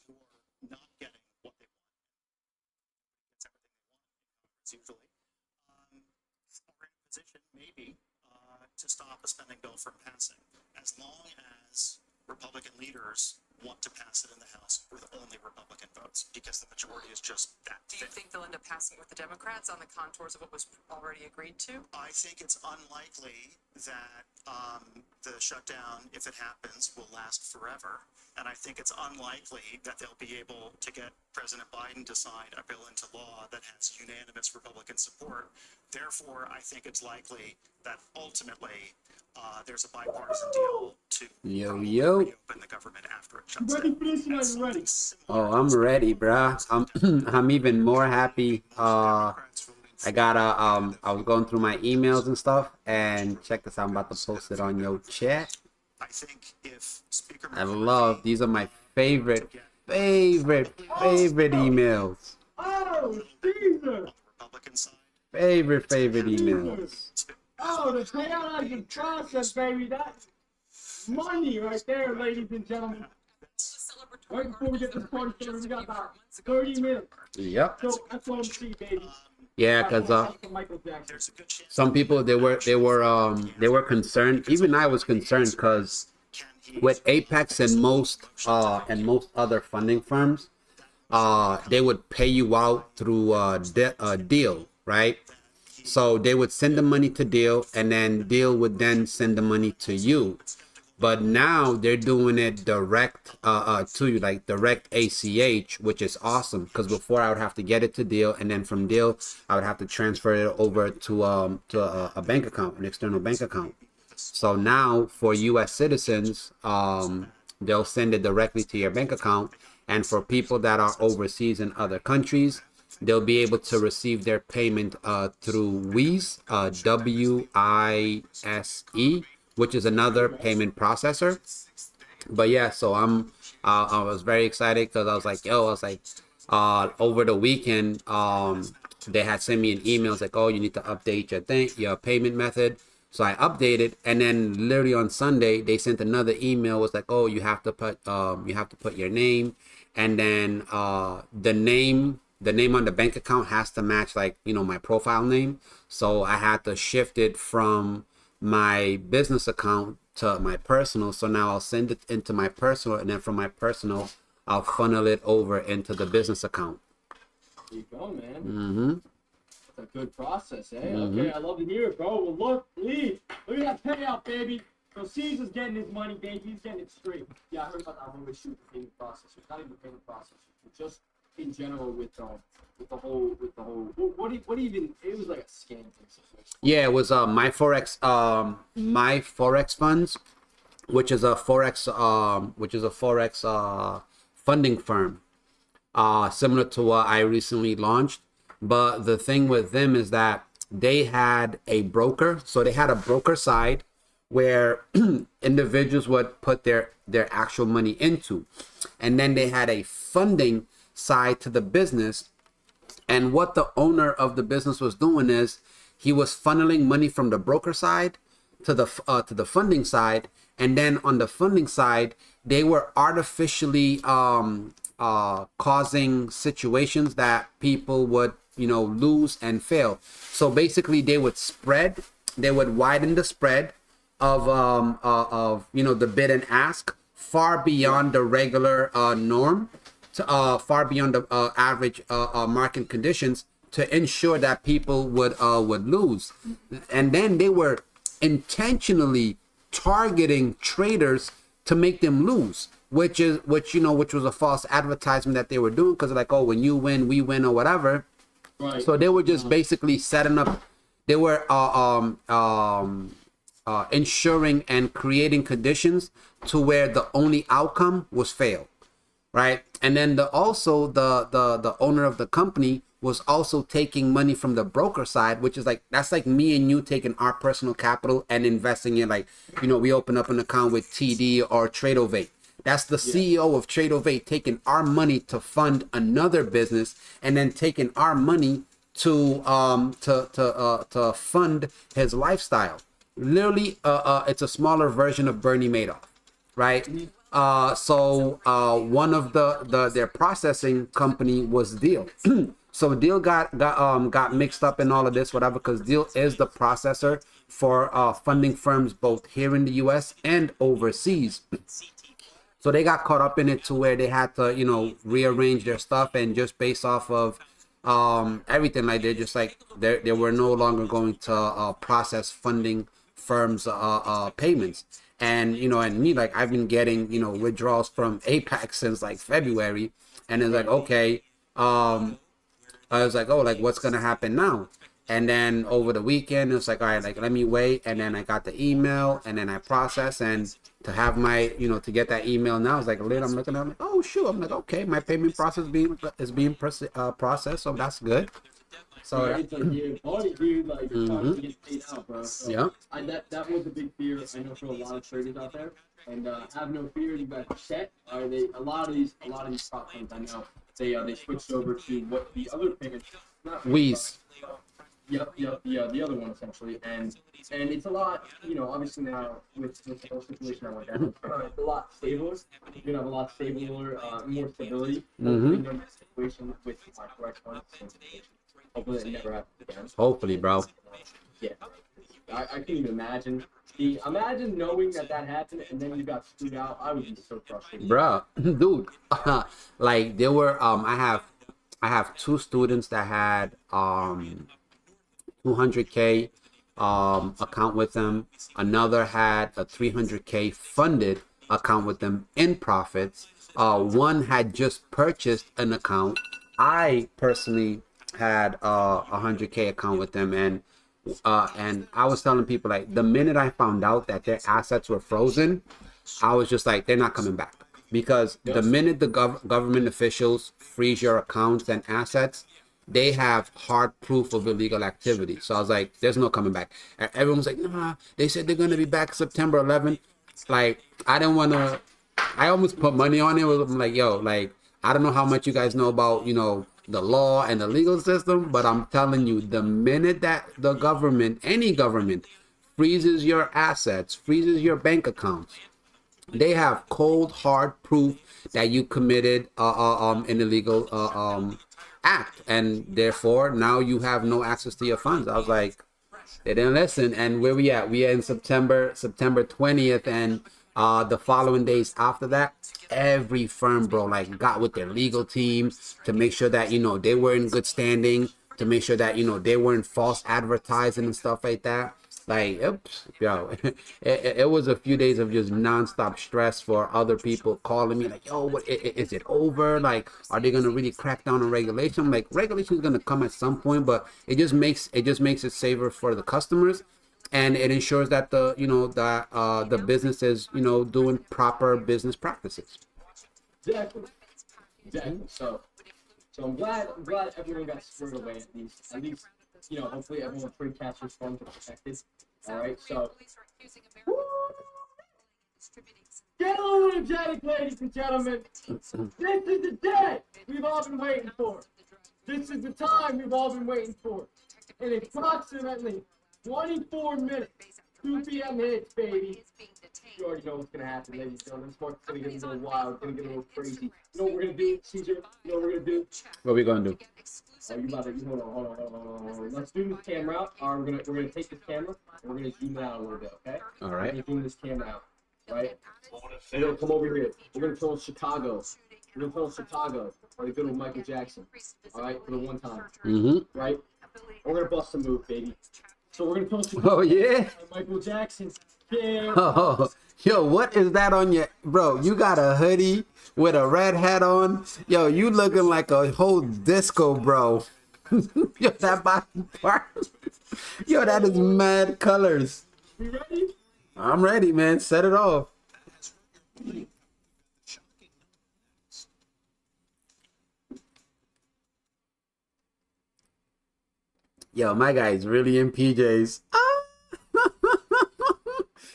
who are not getting what they want, gets everything they want in Congress usually, are in a position maybe to stop a spending bill from passing, as long as Republican leaders want to pass it in the House with only Republican votes, because the majority is just that thin. Do you think they'll end up passing it with the Democrats on the contours of what was already agreed to? I think it's unlikely that the shutdown, if it happens, will last forever. And I think it's unlikely that they'll be able to get President Biden to sign a bill into law that has unanimous Republican support. Therefore, I think it's likely that ultimately there's a bipartisan deal to reopen the government after it shuts down. Oh, I'm ready, bruh. I'm even more happy. I was going through my emails and stuff, and check this out. I'm about to post it on your chat. I think if Speaker these are my favorite emails. Oh, Jesus! Republican side. Favorite emails. Oh, the payout is process, baby. That's money right there, ladies and gentlemen. Right before we get this party started, we got about 30 minutes. Yep. So that's what I'm seeing, baby. Yeah, because some people they were concerned. Even I was concerned because with Apex and most other funding firms, they would pay you out through a deal, right? So they would send the money to Deal, and then Deal would then send the money to you. But now they're doing it direct to you, like direct ACH, which is awesome. Because before I would have to get it to Deal, and then from Deal I would have to transfer it over to a bank account, an external bank account. So now for U.S. citizens, they'll send it directly to your bank account, and for people that are overseas in other countries, they'll be able to receive their payment through Wise, W-I-S-E, which is another payment processor. But yeah, so I was very excited because I was like, over the weekend, they had sent me an email. It's like, oh, you need to update your payment method. So I updated, and then literally on Sunday they sent another email. It was like, oh, you have to put your name, and then the name on the bank account has to match, like, my profile name. So I had to shift it from my business account to my personal. So now I'll send it into my personal, and then from my personal I'll funnel it over into the business account. There you go, man. Mm-hmm. That's a good process, eh? Mm-hmm. Okay, I love to hear it, bro. Well, look at that payout, baby. So Caesar's getting his money, baby. He's getting it straight. Yeah, I heard about that whole issue with the payment process. It's not even the payment process. It's just in general with the whole what even, it was like a scam situation. Yeah, it was my forex funds, which is a forex funding firm, similar to what I recently launched. But the thing with them is that they had a broker. So they had a broker side where individuals would put their actual money into, and then they had a funding side to the business. And what the owner of the business was doing is he was funneling money from the broker side to the funding side, and then on the funding side they were artificially causing situations that people would lose and fail. So basically they would widen the spread of the bid and ask far beyond the regular norm, far beyond the average market conditions, to ensure that people would lose. And then they were intentionally targeting traders to make them lose, which was a false advertisement that they were doing, because like, oh, when you win, we win, or whatever. Right. So they were just basically setting up. They were ensuring and creating conditions to where the only outcome was fail, right? And then the owner of the company was also taking money from the broker side, which is like, that's like me and you taking our personal capital and investing in, like, we open up an account with TD or Tradeovate. That's the CEO of Tradeovate taking our money to fund another business, and then taking our money to fund his lifestyle. Literally, it's a smaller version of Bernie Madoff, right? One of their processing company was Deal. So Deal got mixed up in all of this, whatever, because Deal is the processor for funding firms both here in the U.S. and overseas. So they got caught up in it to where they had to, rearrange their stuff, and just based off of everything, like they're just like they were no longer going to process funding firms payments. And and me, like, I've been getting withdrawals from APAC since like February, and it's like, okay, I was like, oh, like, what's gonna happen now? And then over the weekend, it was like, all right, like, let me wait. And then I got the email, and then I processed, and to have my, to get that email now, it's like later I'm looking at it, I'm like, oh shoot, I'm like, okay, my payment process is being processed, so that's good. So yeah, it's like, yeah, funny, dude, like, you're trying to get paid out, bro. So, yeah, that was a big fear, I know, for a lot of traders out there. And have no fear, you guys are set. A lot of these platforms, I know, they switched over to what the other payments, not Wheeze. Yep, the other one essentially, and it's a lot, obviously now with the whole situation like that, it's a lot stabler. You're gonna have a lot stabler, more stability. In the situation with my correct one, so hopefully it never happens again. Hopefully, bro. Yeah, I can't even imagine. Imagine knowing that happened and then you got screwed out. I would be so frustrated. Bruh, dude, like there were I have two students that had 200K account with them. Another had a 300K funded account with them in profits. One had just purchased an account. I personally had a 100K account with them, and I was telling people, like, the minute I found out that their assets were frozen, I was just like, they're not coming back, because the minute the government officials freeze your accounts and assets, they have hard proof of illegal activity. So I was like, there's no coming back. And everyone's like, nah, they said they're going to be back September 11th. Like, I didn't want to, I almost put money on it. I'm like, yo, like, I don't know how much you guys know about, the law and the legal system, but I'm telling you, the minute that the government, any government, freezes your assets, freezes your bank accounts, they have cold, hard proof that you committed an illegal act, and therefore now you have no access to your funds. I was like, they didn't listen. And where we at? We are in September 20th, and the following days after that, every firm, bro, like, got with their legal team to make sure that they were in good standing, to make sure that they weren't false advertising and stuff like that. Like, oops, yo, it was a few days of just nonstop stress for other people calling me like, yo, what is it over? Like, are they gonna really crack down on regulation? I'm like, regulation is gonna come at some point, but it just makes it safer for the customers, and it ensures that the business is doing proper business practices. Exactly. So I'm glad everyone got squared away at least. Hopefully everyone's free cash funds are protected. All right, so get energetic, ladies and gentlemen. This is the day we've all been waiting for. This is the time we've all been waiting for. In approximately 24 minutes, 2 p.m. hits, baby. You already know what's gonna happen, ladies and gentlemen. This market's gonna get a little wild. It's gonna get a little crazy. You know what we're gonna do, Caesar? You know what we're gonna do? What are we gonna do? You about to hold on. Let's zoom this camera out. We're gonna take this camera and we're gonna zoom it out a little bit, okay? All right. We're gonna zoom this camera out, right? We're gonna come over here. We're gonna film Chicago. We're gonna film Chicago, or the good old Michael Jackson. All right, for the one time. Right? We're gonna bust a move, baby. So we're gonna film Chicago. Oh yeah. Michael Jackson. Yeah. Oh, yo, what is that on your, bro? You got a hoodie with a red hat on. Yo, you looking like a whole disco, bro. Yo, that body part. Yo, that is mad colors. You ready? I'm ready, man. Set it off. Yo, my guy's really in PJs.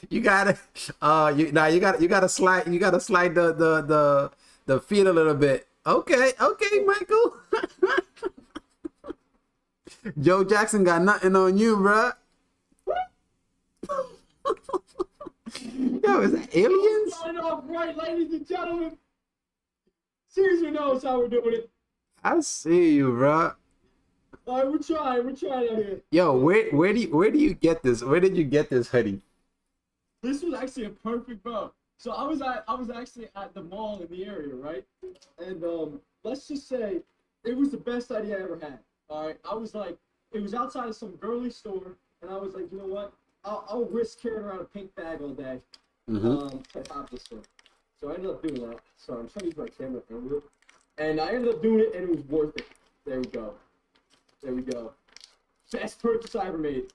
You gotta, you gotta slide the feet a little bit. Okay, Michael. Joe Jackson got nothing on you, bruh. Yo, is that aliens? Starting off right, ladies and gentlemen. Caesar knows how we're doing it. I see you, bro. All right, we're trying out here. Yo, where do you get this? Where did you get this hoodie? This was actually a perfect bro. So I was actually at the mall in the area, right? And let's just say it was the best idea I ever had. All right, I was like, it was outside of some girly store, and I was like, you know what? I'll risk carrying around a pink bag all day. To top this one. So I ended up doing that. So I'm trying to use my camera for it. And I ended up doing it, and it was worth it. There we go. There we go. Best purchase I ever made.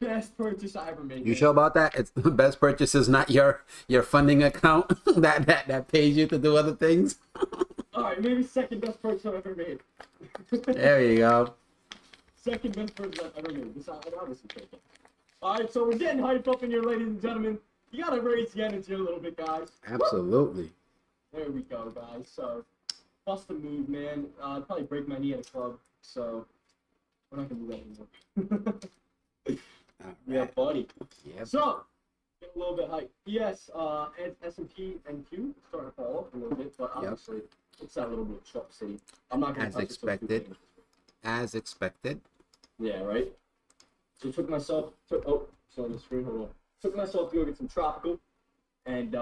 Best purchase I ever made. You sure about that? It's the best purchase is not your funding account that pays you to do other things. All right, maybe second best purchase I've ever made. There you go. Second best purchase I've ever made. This I'd obviously take it. All right, so we're getting hyped up in here, ladies and gentlemen. You gotta raise the energy a little bit, guys. Absolutely. There we go, guys. So, bust a move, man. I'd probably break my knee at a club, so we're not gonna do that anymore. Yeah, buddy. Yep. So, get a little bit hype. Yes, S&P and Q starting to fall off a little bit, but obviously it's that little bit of Trump City. I'm not gonna As touch it till expected. 2 As expected. Yeah, right. So took myself to it's on the screen. Hold on. Took myself to go get some tropical, and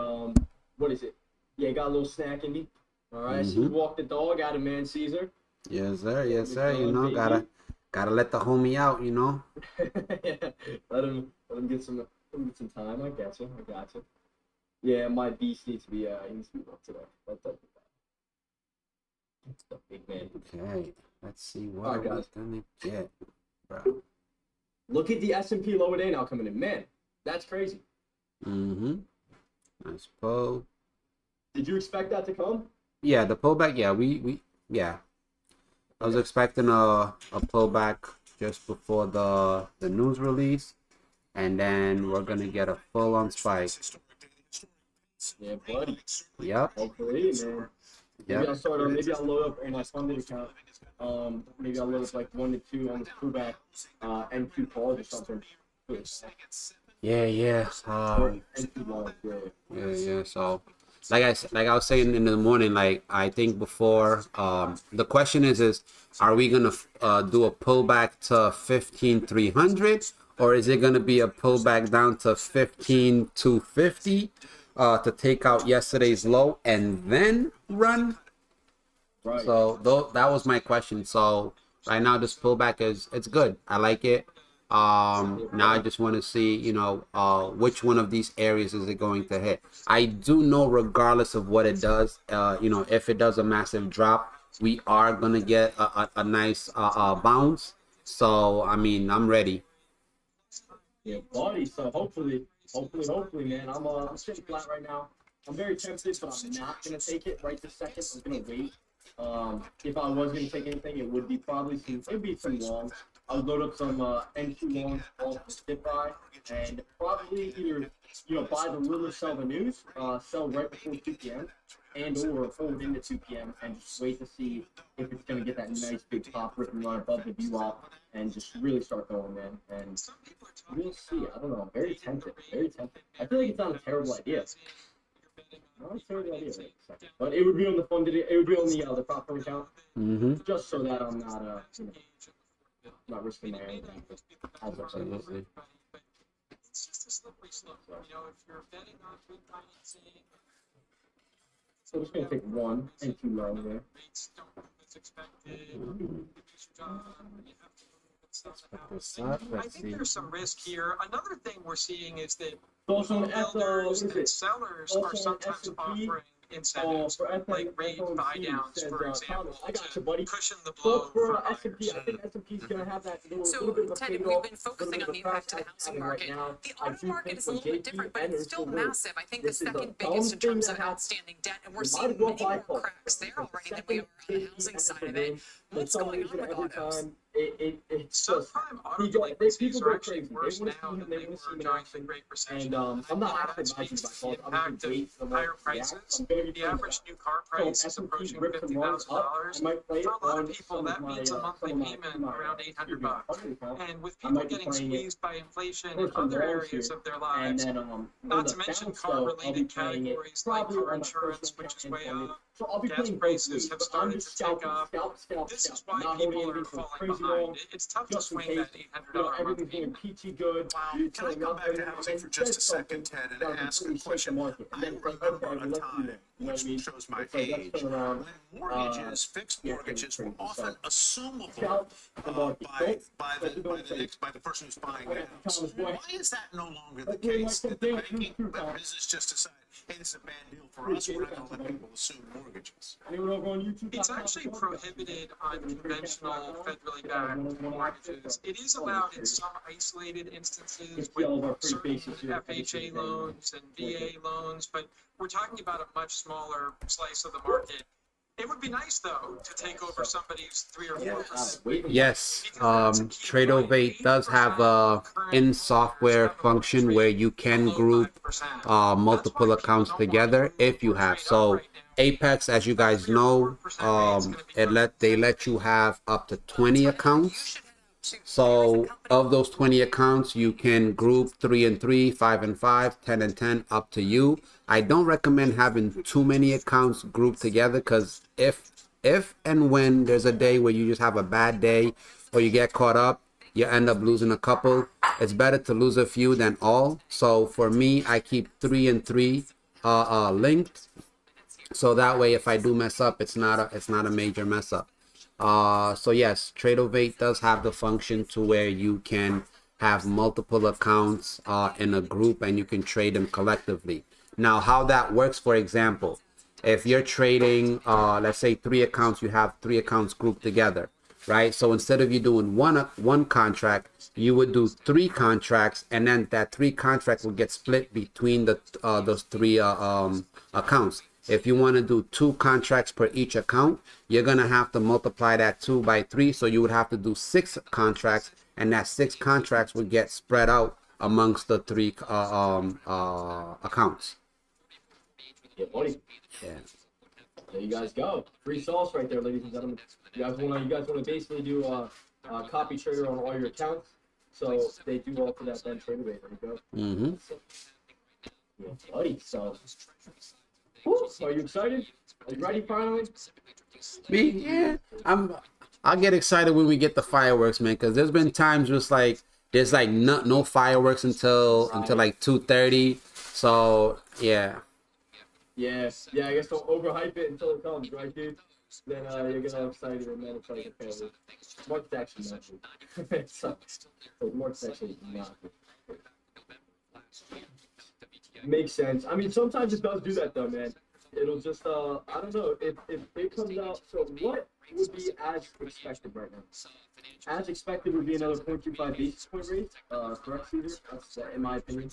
what is it? Yeah, got a little snack in me. All right. So walk the dog out of Man Caesar. Yes, sir. Yes, sir. You know, gotta let the homie out. You know. Yeah, let him get some time. I got you. Yeah, my beast needs to be walked today. That's the big man. Okay. Let's see what All right, we're guys. gonna get, bro. Look at the S&P lower day now coming in. Man, that's crazy. Nice pull. Did you expect that to come? Yeah, the pullback. Yeah, we yeah. I was expecting a pullback just before the news release, and then we're gonna get a full on spike. Yeah, buddy. Yep. Hopefully, man. Maybe Yep. maybe I'll load up on my funded account. Maybe I'll load up like 1 to 2 on this pullback, NQ calls or something. Yeah. NQ calls, yeah. Yeah. So, like I was saying in the morning, like I think before, the question is are we gonna do a pullback to 15,300, or is it gonna be a pullback down to 15,250 to take out yesterday's low and then run? Right. So that was my question. So right now this pullback it's good. I like it. Now I just want to see, which one of these areas is it going to hit. I do know regardless of what it does, if it does a massive drop, we are gonna get a nice bounce. So I mean, I'm ready. Yeah, buddy. So hopefully, man. I'm sitting flat right now. I'm very tempted, but I'm not gonna take it right this second. I'm gonna wait. If I was gonna take anything, it would be some longs. I would load up some NQ longs off the sit buy, and probably either buy the rumor, sell the news, sell right before 2 p.m. and or hold into 2 p.m. and just wait to see if it's gonna get that nice big pop rip and run above the VWAP and just really start going, man. And we'll see. I don't know. I'm very tempted. I feel like it's not a terrible idea. Not a terrible idea, but it would be on the funded. It would be on the proper account, just so that I'm not not risking my own. Absolutely. It's just a slippery slope. If you're betting on good financing, So I'm just gonna take 1 and 2 long there. rates don't move as expected, This up. I Let's think see. there's some risk here. Another thing we're seeing is that Also on builders and sellers Also are on sometimes S&P, offering incentives, for like rate buy downs, for example, I got you, buddy. to cushion the blow So for for S&P, I buyers. think S&P's gonna have that little So, bit of a Ted, fade we've off, been focusing little on bit the of impact to the crash housing right market. now. The I auto do market think is a for little bit JP different, but and it's still Ursula, massive. I think this the is the second biggest in dumb terms thing of that outstanding debt, and we're You might seeing as well many buy more cars. cracks there The already than second we are on the JP housing and side of Ursula, it. for What's some going on reason, with every autos? time it's just Subprime auto people delinquencies go are actually crazy. worse They want now to see him. than They they want to see were him in during the action. Great Recession. And I'm And not that actually speaks advising to the by fault. I'm impact just of wait the higher market react. prices. I'm going to be The average new car so price if is S&P approaching rips and runs up, $50,000. I might play it For a lot on of people, some of that my means a monthly some of payment my around $800. account. And with I people might be getting playing it squeezed by inflation for in some other loans areas here, of their and lives, then not to mention car-related playing it categories like probably car on my insurance, personal which is account way and up, so I'll be gas playing both prices ways, have but I'm started just to tick scalping, up. This is why not holding people are anything for falling crazy behind. long, It's tough to just in swing case, that $800 month everything's going payment. peachy good. Wow. Can I come back to housing for just a second, Ted, and ask a question? I remember a time, which shows my age, when mortgages, fixed mortgages, were often assumable by the person who's buying the house. Why is that no longer the case? Did the banking business just decide, hey, this is a bad deal for us, we're not going to let people assume mortgages? It's actually prohibited on conventional federally backed mortgages. It is allowed in some isolated instances with certain FHA loans and VA loans, but we're talking about a much smaller slice of the market. It would be nice, though, to take over somebody's 3 or 4%. Yes, Trade08 does have a in software function where you can group multiple accounts together if you have. So Apex, as you guys know, they let you have up to 20 accounts. So of those 20 accounts, you can group 3 and 3, 5 and 5, 10 and 10, up to you. I don't recommend having too many accounts grouped together, because if and when there's a day where you just have a bad day or you get caught up, you end up losing a couple. It's better to lose a few than all. So for me, I keep 3 and 3 linked. So that way, if I do mess up, it's not a major mess up. So yes, Trade08 does have the function to where you can have multiple accounts in a group and you can trade them collectively. Now, how that works, for example, if you're trading, let's say 3 accounts, you have 3 accounts grouped together, right? So instead of you doing one contract, you would do 3 contracts, and then that 3 contracts will get split between those 3 accounts. If you want to do 2 contracts per each account, you're going to have to multiply that 2 by 3. So you would have to do 6 contracts, and that 6 contracts would get spread out amongst the 3 accounts. Yeah, buddy. Yeah. There you guys go. Free sauce right there, ladies and gentlemen. You guys want to basically do a copy trader on all your accounts. So they do offer that then trade away. There you go. Mm-hmm. Yeah, buddy. So, whew, are you excited? Are you ready finally? Me, yeah. I'll get excited when we get the fireworks, man, because there's been times where it's like there's like no fireworks until like 2:30. So yeah. Yeah, I guess don't overhype it until it comes, right, dude? Then you're gonna excited and then it's like, okay, March actually not good. So March actually not good. Makes sense. I mean, sometimes it does do that though, man. It'll just I don't know if it comes out. So what would be as expected right now? As expected would be another 0.25 basis point raise. Correct, Caesar? That's in my opinion.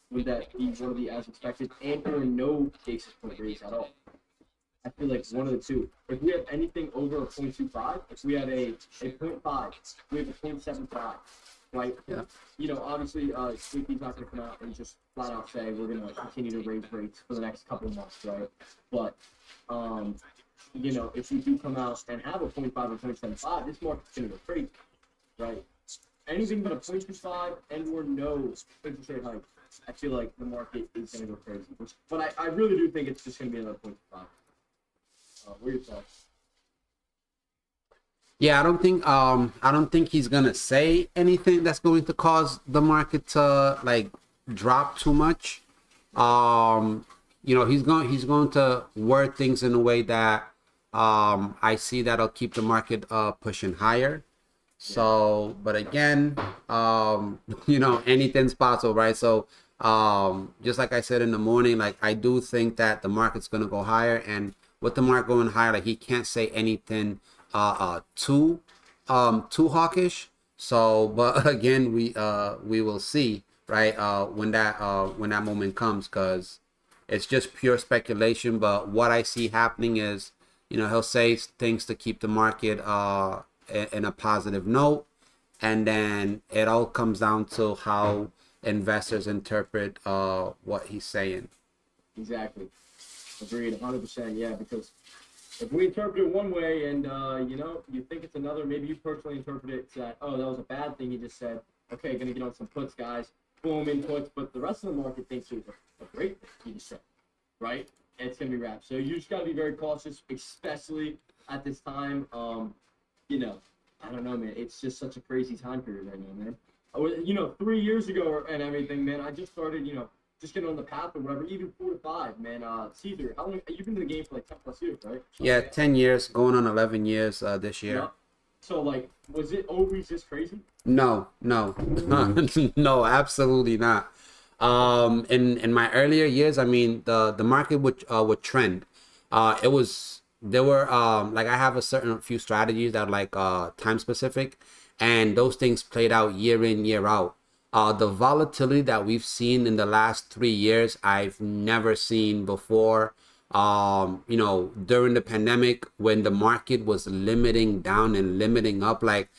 Would that be one of the as expected and or no basis point raise at all? I feel like one of the two. If we have anything over a 0.25, if we have a 0.5, we have a 0.75, right? Yeah. You know, obviously, Squeaky's not going to come out and just flat out say we're going to continue to raise rates for the next couple of months, right? But, you know, if we do come out and have a 0.5 or 0.75, this market's going to go crazy, right? Anything but a 0.25 and or no interest rate hike, I feel like the market is going to go crazy. But I really do think it's just going to be another 0.5. What are your thoughts? Yeah, I don't think he's gonna say anything that's going to cause the market to like drop too much. You know, he's going to word things in a way that I see that'll keep the market pushing higher. So, but again, you know, anything's possible, right? So, just like I said in the morning, like I do think that the market's gonna go higher, and with the market going higher, like he can't say anything too hawkish. So, but again, we will see, right, when that moment comes, because it's just pure speculation. But what I see happening is, you know, he'll say things to keep the market in a positive note, and then it all comes down to how investors interpret what he's saying. Exactly. Agreed, 100%. Yeah, because if we interpret it one way and you think it's another, maybe you personally interpret it that, oh, that was a bad thing he just said. Okay, gonna get on some puts, guys. Boom, inputs. But the rest of the market thinks it was a great thing he just said, right? And it's gonna be wrapped. So you just gotta be very cautious, especially at this time. I don't know, man. It's just such a crazy time period right now, man. 3 years ago and everything, man. I just started, just getting on the path or whatever, even 4 to 5, man. Caesar, how long? You've been in the game for like 10 plus years, right? Yeah, 10 years, going on 11 years this year. Yeah. So, like, was it always this crazy? No, no, no, absolutely not. In my earlier years, I mean, the market would trend. There were like, I have a certain few strategies that are like time specific, and those things played out year in, year out. The volatility that we've seen in the last 3 years, I've never seen before. During the pandemic, when the market was limiting down and limiting up, like,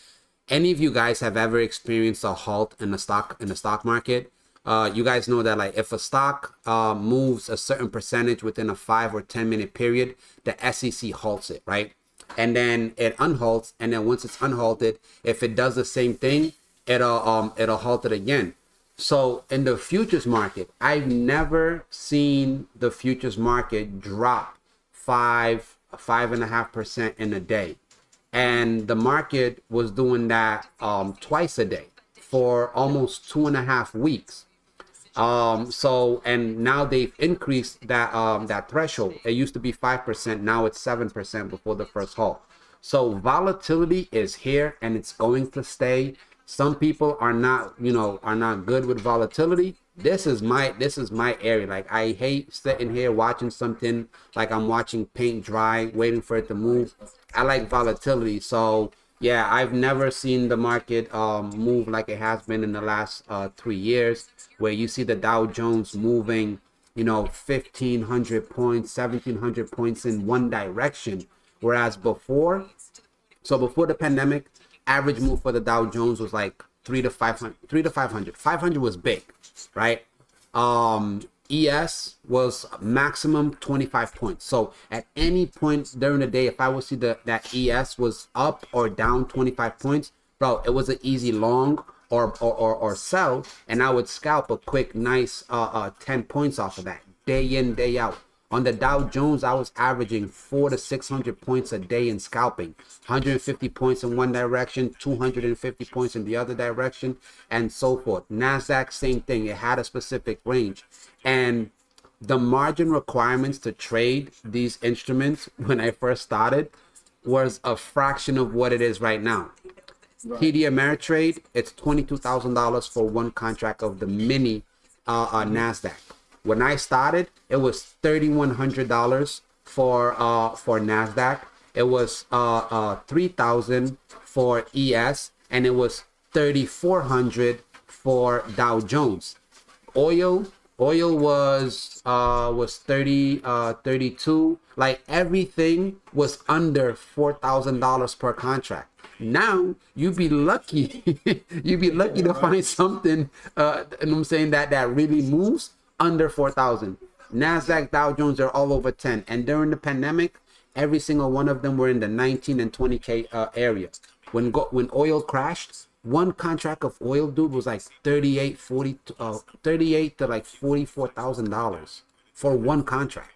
any of you guys have ever experienced a halt in the stock market, you guys know that, like, if a stock moves a certain percentage within a 5 or 10 minute period, the SEC halts it, right? And then it unhalts, and then once it's unhalted, if it does the same thing, it'll halt it again. So in the futures market, I've never seen the futures market drop 5.5% in a day. And the market was doing that twice a day for almost 2.5 weeks. And now they've increased that threshold. It used to be 5%, now it's 7% before the first halt. So volatility is here and it's going to stay. Some people are not good with volatility. This is my area. Like, I hate sitting here watching something like I'm watching paint dry, waiting for it to move. I like volatility. So yeah, I've never seen the market move like it has been in the last 3 years, where you see the Dow Jones moving, 1,500 points, 1,700 points in one direction. Whereas before the pandemic, average move for the Dow Jones was like 300 to 500. 500 was big, right? ES was maximum 25 points. So at any point during the day, if I would see that ES was up or down 25 points, bro, it was an easy long or sell, and I would scalp a quick, nice 10 points off of that, day in, day out. On the Dow Jones, I was averaging 400 to 600 points a day in scalping, 150 points in one direction, 250 points in the other direction, and so forth. NASDAQ, same thing. It had a specific range. And the margin requirements to trade these instruments when I first started was a fraction of what it is right now. Right. TD Ameritrade, it's $22,000 for one contract of the mini NASDAQ. When I started, it was $3,100 for NASDAQ. It was $3,000 for ES, and it was $3,400 for Dow Jones. Oil was 32. Like, everything was under $4,000 per contract. Now you'd be lucky to find something and I'm saying that really moves under 4,000. NASDAQ, Dow Jones are all over 10. And during the pandemic, every single one of them were in the 19 and 20K area. When oil crashed, one contract of oil, dude, was like $38 to like $44,000 for one contract.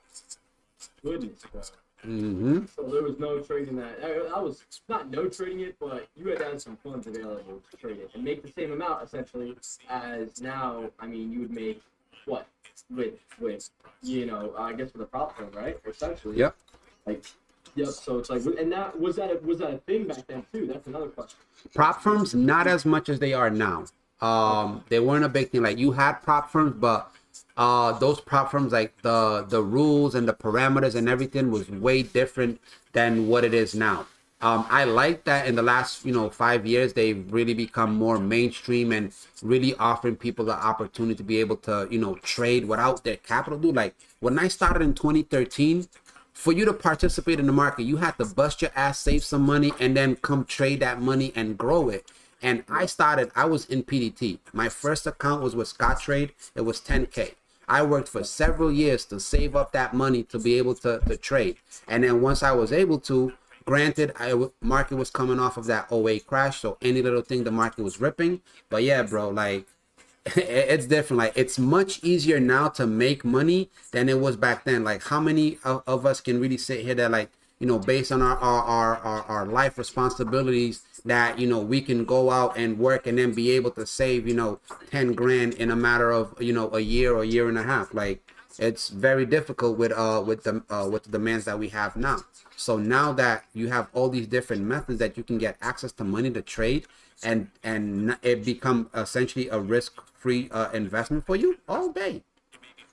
Goodness, bro. Mm-hmm. So there was no trading that. I was not no trading it, but you had to have some funds available to trade it and make the same amount essentially as now. I mean, you would make what with I guess with a prop firm, right? Essentially. Yep. Like, yep. So it's like, and that was that a thing back then too? That's another question. Prop firms, not as much as they are now. They weren't a big thing. Like, you had prop firms, but those prop firms, like the rules and the parameters and everything was way different than what it is now. I like that in the last 5 years they've really become more mainstream and really offering people the opportunity to be able to trade without their capital. Dude, like, when I started in 2013, for you to participate in the market, you had to bust your ass, save some money, and then come trade that money and grow it. And I was in PDT. My first account was with Scottrade. It was 10K. I worked for several years to save up that money to be able to trade. And then once I was able to, granted, market was coming off of that '08 crash, so any little thing the market was ripping. But yeah, bro, like it's different. Like it's much easier now to make money than it was back then. Like how many of us can really sit here that, like, you know, based on our life responsibilities, that, you know, we can go out and work and then be able to save, you know, 10 grand in a matter of, you know, a year or year and a half. Like it's very difficult with the demands that we have now. So now that you have all these different methods that you can get access to money to trade, and it become essentially a risk-free investment for you all day.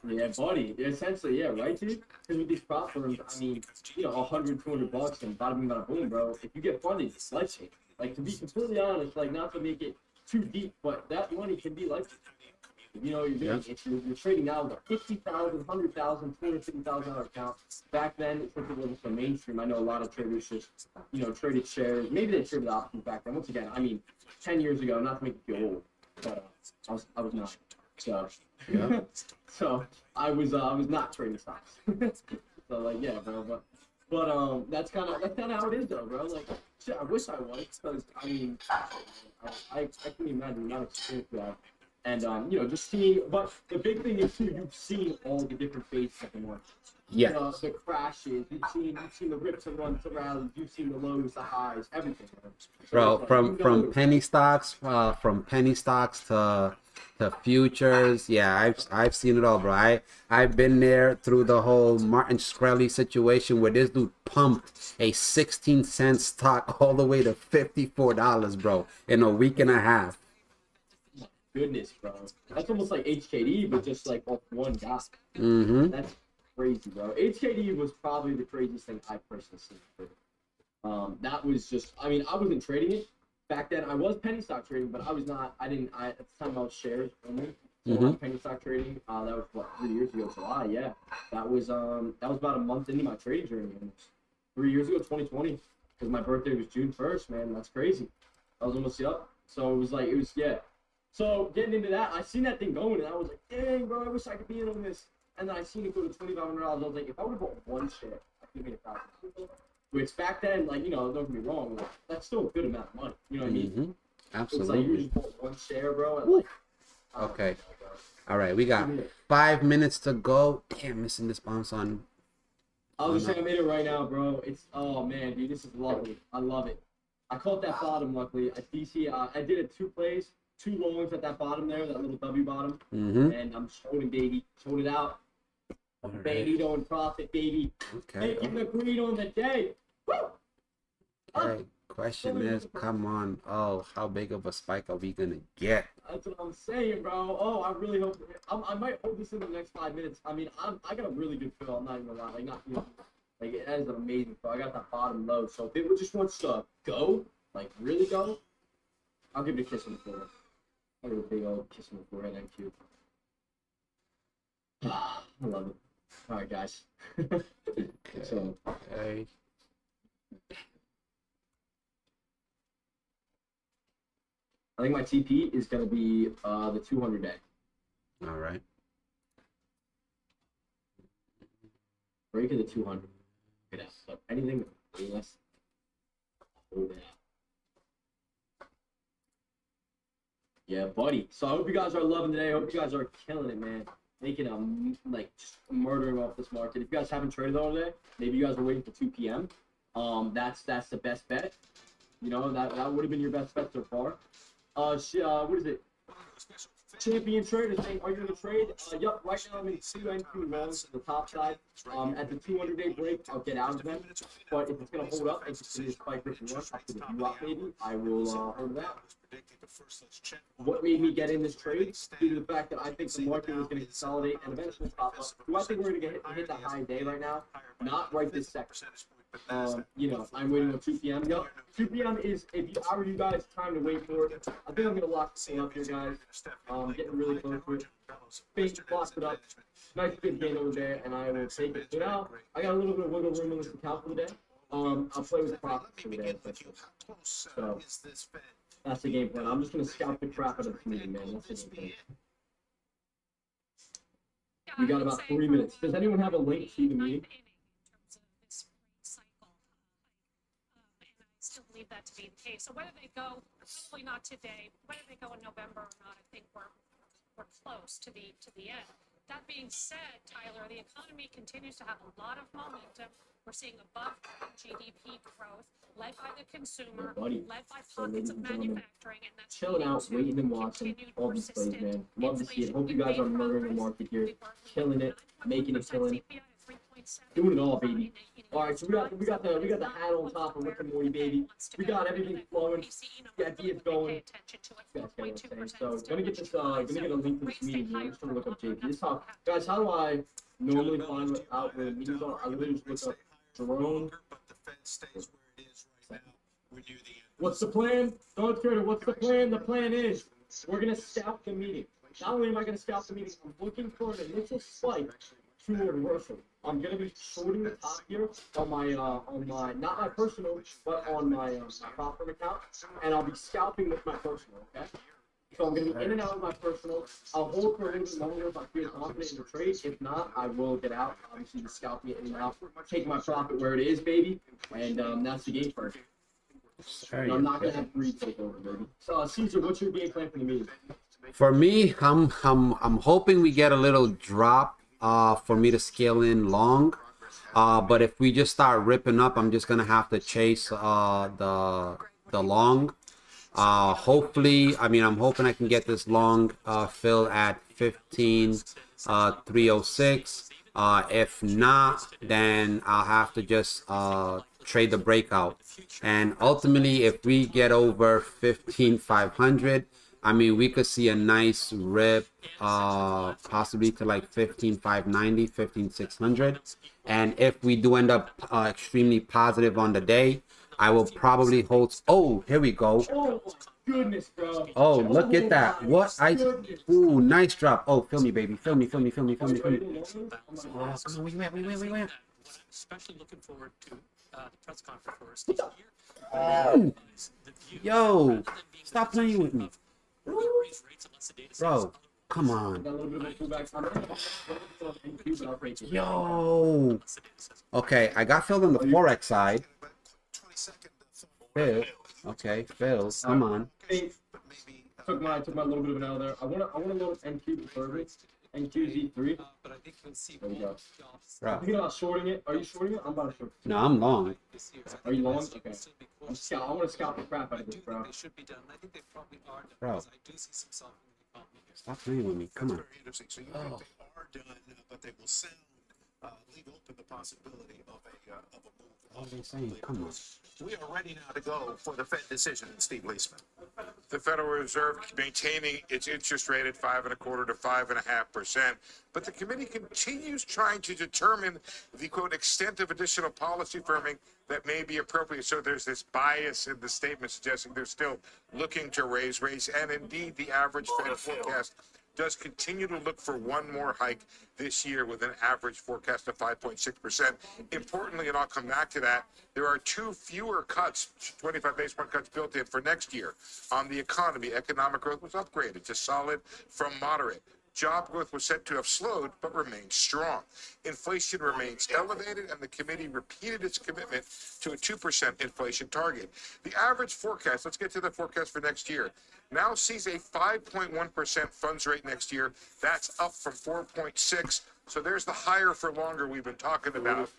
Yeah, buddy. Essentially, yeah, right, dude? Because with these prop firms, I mean, you know, 100, 200 bucks and bada bing, bada boom, bro. If you get funded, it's life changing. Like, to be completely honest, like, not to make it too deep, but that money can be life changing. You know, you're trading now with a $50,000, $100,000, $250,000 account. Back then, since it wasn't so mainstream, I know a lot of traders just, you know, traded shares. Maybe they traded options back then. Once again, I mean, 10 years ago, not to make you feel old, but I was not. So, Yeah. so I was not trading stocks. So like, yeah, bro, but that's kind of how it is, though, bro. Like, shit, I wish I was, because I mean, I can imagine the amount of experience you have. And, you know, just seeing, but the big thing is, too, you've seen all the different phases of the market. Yeah. You know, the crashes, you've seen the rips and runs, the rallies, you've seen the lows, the highs, everything. So Bro, it's like, from you know, penny stocks, to futures. Yeah, I've seen it all, bro. I've been there through the whole Martin Shkreli situation where this dude pumped a 16-cent stock all the way to $54, bro, in a week and a half. goodness, bro. That's almost like HKD, but just like off one guy. Mm-hmm. That's crazy, bro. HKD was probably the craziest thing I personally seen. That was just, I mean, I wasn't trading it. Back then, I was penny stock trading, but I was not, at the time I was shares only. So I was penny stock trading. That was, what, 3 years ago, July, yeah. That was about a month into my trading journey. Almost. 3 years ago, 2020, because my birthday was June 1st, man. That's crazy. I was almost up. So it was, yeah. So getting into that, I seen that thing going, and I was like, dang, bro, I wish I could be in on this. And then I seen it go to $2,500. I was like, if I would have bought one share, I could have made $1,000. Which back then, like, you know, don't get me wrong, like, that's still a good amount of money. You know what I mean? Absolutely. It's like you just bought one share, bro. And like, okay. All right, we got 5 minutes to go. Damn, missing this bounce on. I'll just say I made it right now, bro. It's, oh man, dude, this is lovely. I love it. I caught that bottom, luckily. I did it 2 plays, 2 longs at that bottom there, that little W bottom. And I'm showing, baby. Showing it out. Right. Baby, don't profit, baby. Okay. Making the green on the day. Woo! All right. Question is, come on. Oh, how big of a spike are we gonna get? That's what I'm saying, bro. Oh, I really hope. I might hold this in the next 5 minutes. I mean, I got a really good feel. I'm not even gonna lie. Like, not, you know, like, it is an amazing feel. I got that bottom low. So if it just wants to go, like really go, I'll give it a kiss on the forehead. I'll give it a big old kiss on the forehead. Thank you. I love it. All right, guys. So. Okay. I think my TP is going to be the 200 day. All right. Break of the 200. Look at that. So anything less, hold it out. Yeah, buddy. So I hope you guys are loving today. I hope you guys are killing it, man. Making like just murdering off this market. If you guys haven't traded all day, maybe you guys are waiting for 2 p.m. That's the best bet. You know, that would have been your best bet so far. What is it? Champion Trade is saying, are you going to trade? Yup, right now I'm in 2 NQ longs on the top side. At the 200-day break, I'll get out of them. But if it's going to hold up and continue to spike this and run up to the U-Up maybe, I will hold that. What made me get in this trade? Due to the fact that I think the market was going to consolidate and eventually pop up. Do I think we're going to hit that high day right now? Not right this second. You know, I'm waiting on 2 p.m. Yo, 2 p.m. is, if I were you guys, time to wait for it. I think I'm gonna lock this thing up here, guys. Getting really close to it. Bait, locked it up. Nice big gain over there, and I will take it. So now, I got a little bit of wiggle room in this account for the day. I'll play with profits for the day. So, that's the game plan. I'm just gonna scout the crap out of this meeting, man. That's the game plan. We got about 3 minutes. Does anyone have a link to the meeting? Still believe that to be the case. So whether they go, probably not today, whether they go in November or not, I think we're close to the end. That being said, Tyler, the economy continues to have a lot of momentum. We're seeing above GDP growth, led by the consumer, led by pockets of manufacturing, and that's Chilling out, waiting and watching all these plays, man. Love to see it. Hope you guys are murdering the market here, killing it, making it killing. Doing it all, baby. All right, so we got the hat on top of Rick and Morty, baby. We got everything flowing. The idea's going. You guys get what I'm saying. So gonna get a link to this meeting here. I'm just gonna look up JP. This how, guys. How do I normally find out where the meetings are? I literally just look up Jerome. What's the plan? Don't care. What's the plan? The plan is we're gonna scout the meeting. Not only am I gonna scout the meeting, I'm looking for an initial spike to a reversal. I'm gonna be shorting the top here on my not my personal, but on my prop firm account, and I'll be scalping with my personal. Okay. So I'm gonna be in and out of my personal. I'll hold for a little bit longer if I feel confident in the trade. If not, I will get out. Obviously, the scalping in and out, take my profit where it is, baby, and that's the game plan. And I'm not gonna have greed take over, baby. So Caesar, what's your game plan for the meeting? For me, I'm hoping we get a little drop for me to scale in long. But if we just start ripping up, I'm just gonna have to chase the long. Hopefully, I'm hoping I can get this long fill at 15,306. If not, then I'll have to just trade the breakout. And ultimately, if we get over 15,500, we could see a nice rip, possibly to like 15,590, 15,600. And if we do end up extremely positive on the day, I will probably hold. Oh, here we go. Oh my goodness, bro. Oh, look at that. What I. Ooh, nice drop. Oh, film me, baby. Film me. Oh, come on, we went. Especially looking forward to the press conference for us. Oh, yo, stop playing with me. Bro, come on. Yo. Okay, I got filled on the Forex side. Phil. Okay, Phil, come on. Took my little bit of an L there. I wanna load NQ preferably. NQZ3. But I think you'll see there we go. Bro. I'm thinking about shorting it. Are you shorting it? I'm about to short it. No, I'm long. Are you long? Okay. I want to scalp the crap out of this, bro. They should be done. I think they probably are done. Bro. I do see some softening in the economy here. Stop playing with me. Come on. Very interesting. So you think they are done, but they will soon leave open the possibility of a move. What are they saying? Come on. We are ready now to go for the Fed decision, Steve Leisman. The Federal Reserve maintaining its interest rate at 5.25% to 5.5%, but the committee continues trying to determine the quote extent of additional policy firming that may be appropriate. So there's this bias in the statement suggesting they're still looking to raise rates, and indeed the average Fed forecast does continue to look for one more hike this year with an average forecast of 5.6%. Importantly, and I'll come back to that, there are two fewer cuts, 25 basis point cuts built in for next year. On the economy, economic growth was upgraded to solid from moderate. Job growth was said to have slowed, but remained strong. Inflation remains elevated, and the committee repeated its commitment to a 2% inflation target. The average forecast, let's get to the forecast for next year, now sees a 5.1% funds rate next year. That's up from 4.6. So there's the higher for longer we've been talking about